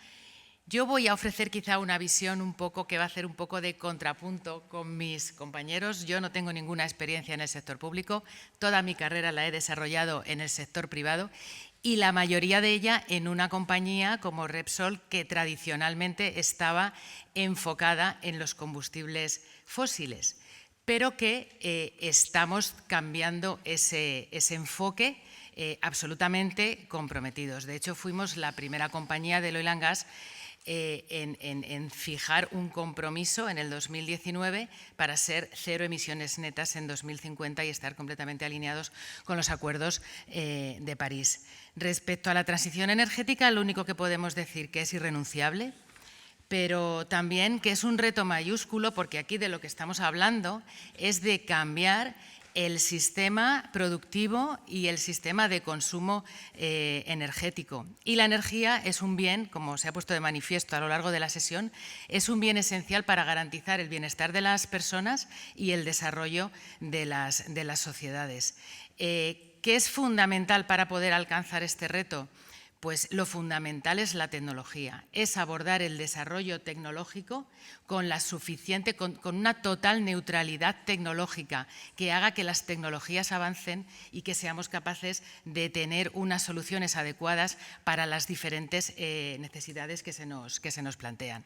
Yo voy a ofrecer quizá una visión un poco que va a hacer un poco de contrapunto con mis compañeros. Yo no tengo ninguna experiencia en el sector público, toda mi carrera la he desarrollado en el sector privado y la mayoría de ella en una compañía como Repsol, que tradicionalmente estaba enfocada en los combustibles fósiles, pero que estamos cambiando ese enfoque absolutamente comprometidos. De hecho, fuimos la primera compañía del oil and gas en fijar un compromiso en el 2019 para ser 0 emisiones netas en 2050 y estar completamente alineados con los acuerdos de París. Respecto a la transición energética, lo único que podemos decir que es irrenunciable, pero también que es un reto mayúsculo, porque aquí de lo que estamos hablando es de cambiar el sistema productivo y el sistema de consumo energético. Y la energía es un bien, como se ha puesto de manifiesto a lo largo de la sesión, es un bien esencial para garantizar el bienestar de las personas y el desarrollo de las sociedades. ¿Qué es fundamental para poder alcanzar este reto? Pues lo fundamental es la tecnología, es abordar el desarrollo tecnológico con una total neutralidad tecnológica que haga que las tecnologías avancen y que seamos capaces de tener unas soluciones adecuadas para las diferentes necesidades que se nos plantean.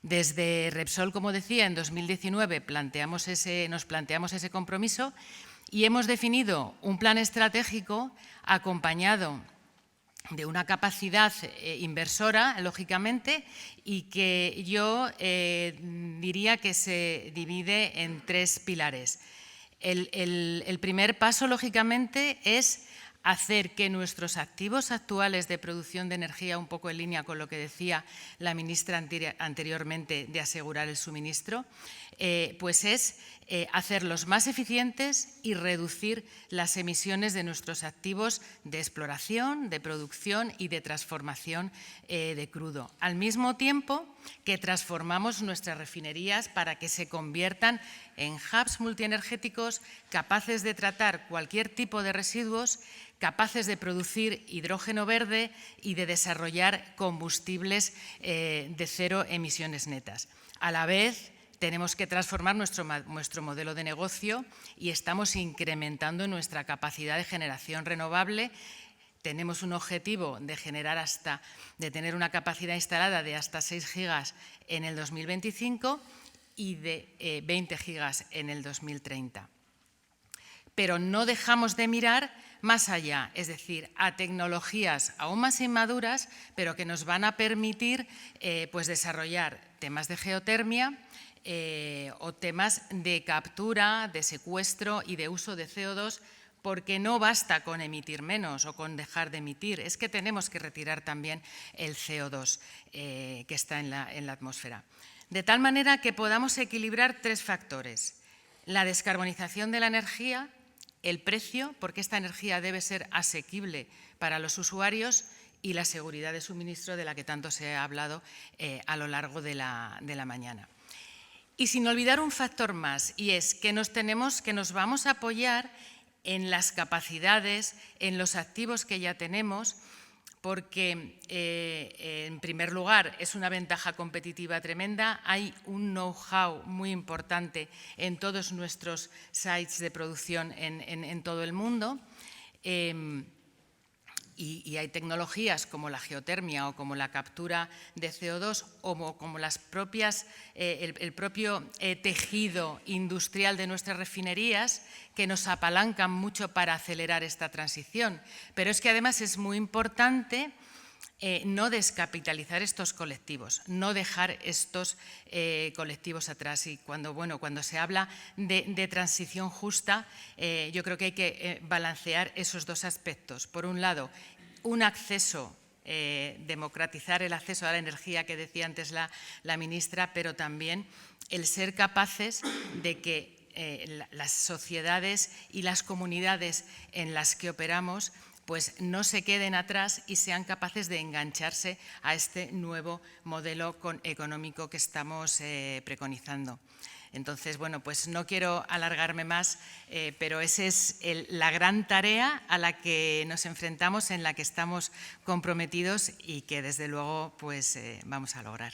Desde Repsol, como decía, en 2019 nos planteamos ese compromiso y hemos definido un plan estratégico acompañado de una capacidad inversora, lógicamente, y que yo diría que se divide en 3 pilares. El primer paso, lógicamente, es hacer que nuestros activos actuales de producción de energía, un poco en línea con lo que decía la ministra anteriormente de asegurar el suministro, pues es hacerlos más eficientes y reducir las emisiones de nuestros activos de exploración, de producción y de transformación de crudo. Al mismo tiempo que transformamos nuestras refinerías para que se conviertan en hubs multienergéticos capaces de tratar cualquier tipo de residuos, capaces de producir hidrógeno verde y de desarrollar combustibles de 0 emisiones netas. A la vez, tenemos que transformar nuestro modelo de negocio y estamos incrementando nuestra capacidad de generación renovable. Tenemos un objetivo de tener una capacidad instalada de hasta 6 gigas en el 2025 y de 20 gigas en el 2030. Pero no dejamos de mirar más allá, es decir, a tecnologías aún más inmaduras, pero que nos van a permitir pues desarrollar temas de geotermia o temas de captura, de secuestro y de uso de CO2, porque no basta con emitir menos o con dejar de emitir, es que tenemos que retirar también el CO2 que está en la atmósfera. De tal manera que podamos equilibrar 3 factores: la descarbonización de la energía, el precio, porque esta energía debe ser asequible para los usuarios, y la seguridad de suministro, de la que tanto se ha hablado a lo largo de la mañana. Y sin olvidar un factor más, y es que nos vamos a apoyar en las capacidades, en los activos que ya tenemos, porque, en primer lugar, es una ventaja competitiva tremenda. Hay un know-how muy importante en todos nuestros sites de producción en todo el mundo. Y hay tecnologías como la geotermia o como la captura de CO2 o como el propio tejido industrial de nuestras refinerías, que nos apalancan mucho para acelerar esta transición. Pero es que además es muy importante no descapitalizar estos colectivos, no dejar estos colectivos atrás. Y cuando se habla de transición justa, yo creo que hay que balancear esos 2 aspectos. Por un lado, un acceso, democratizar el acceso a la energía que decía antes la ministra, pero también el ser capaces de que las sociedades y las comunidades en las que operamos pues no se queden atrás y sean capaces de engancharse a este nuevo modelo económico que estamos preconizando. Entonces, bueno, pues no quiero alargarme más, pero esa es la gran tarea a la que nos enfrentamos, en la que estamos comprometidos y que desde luego pues vamos a lograr.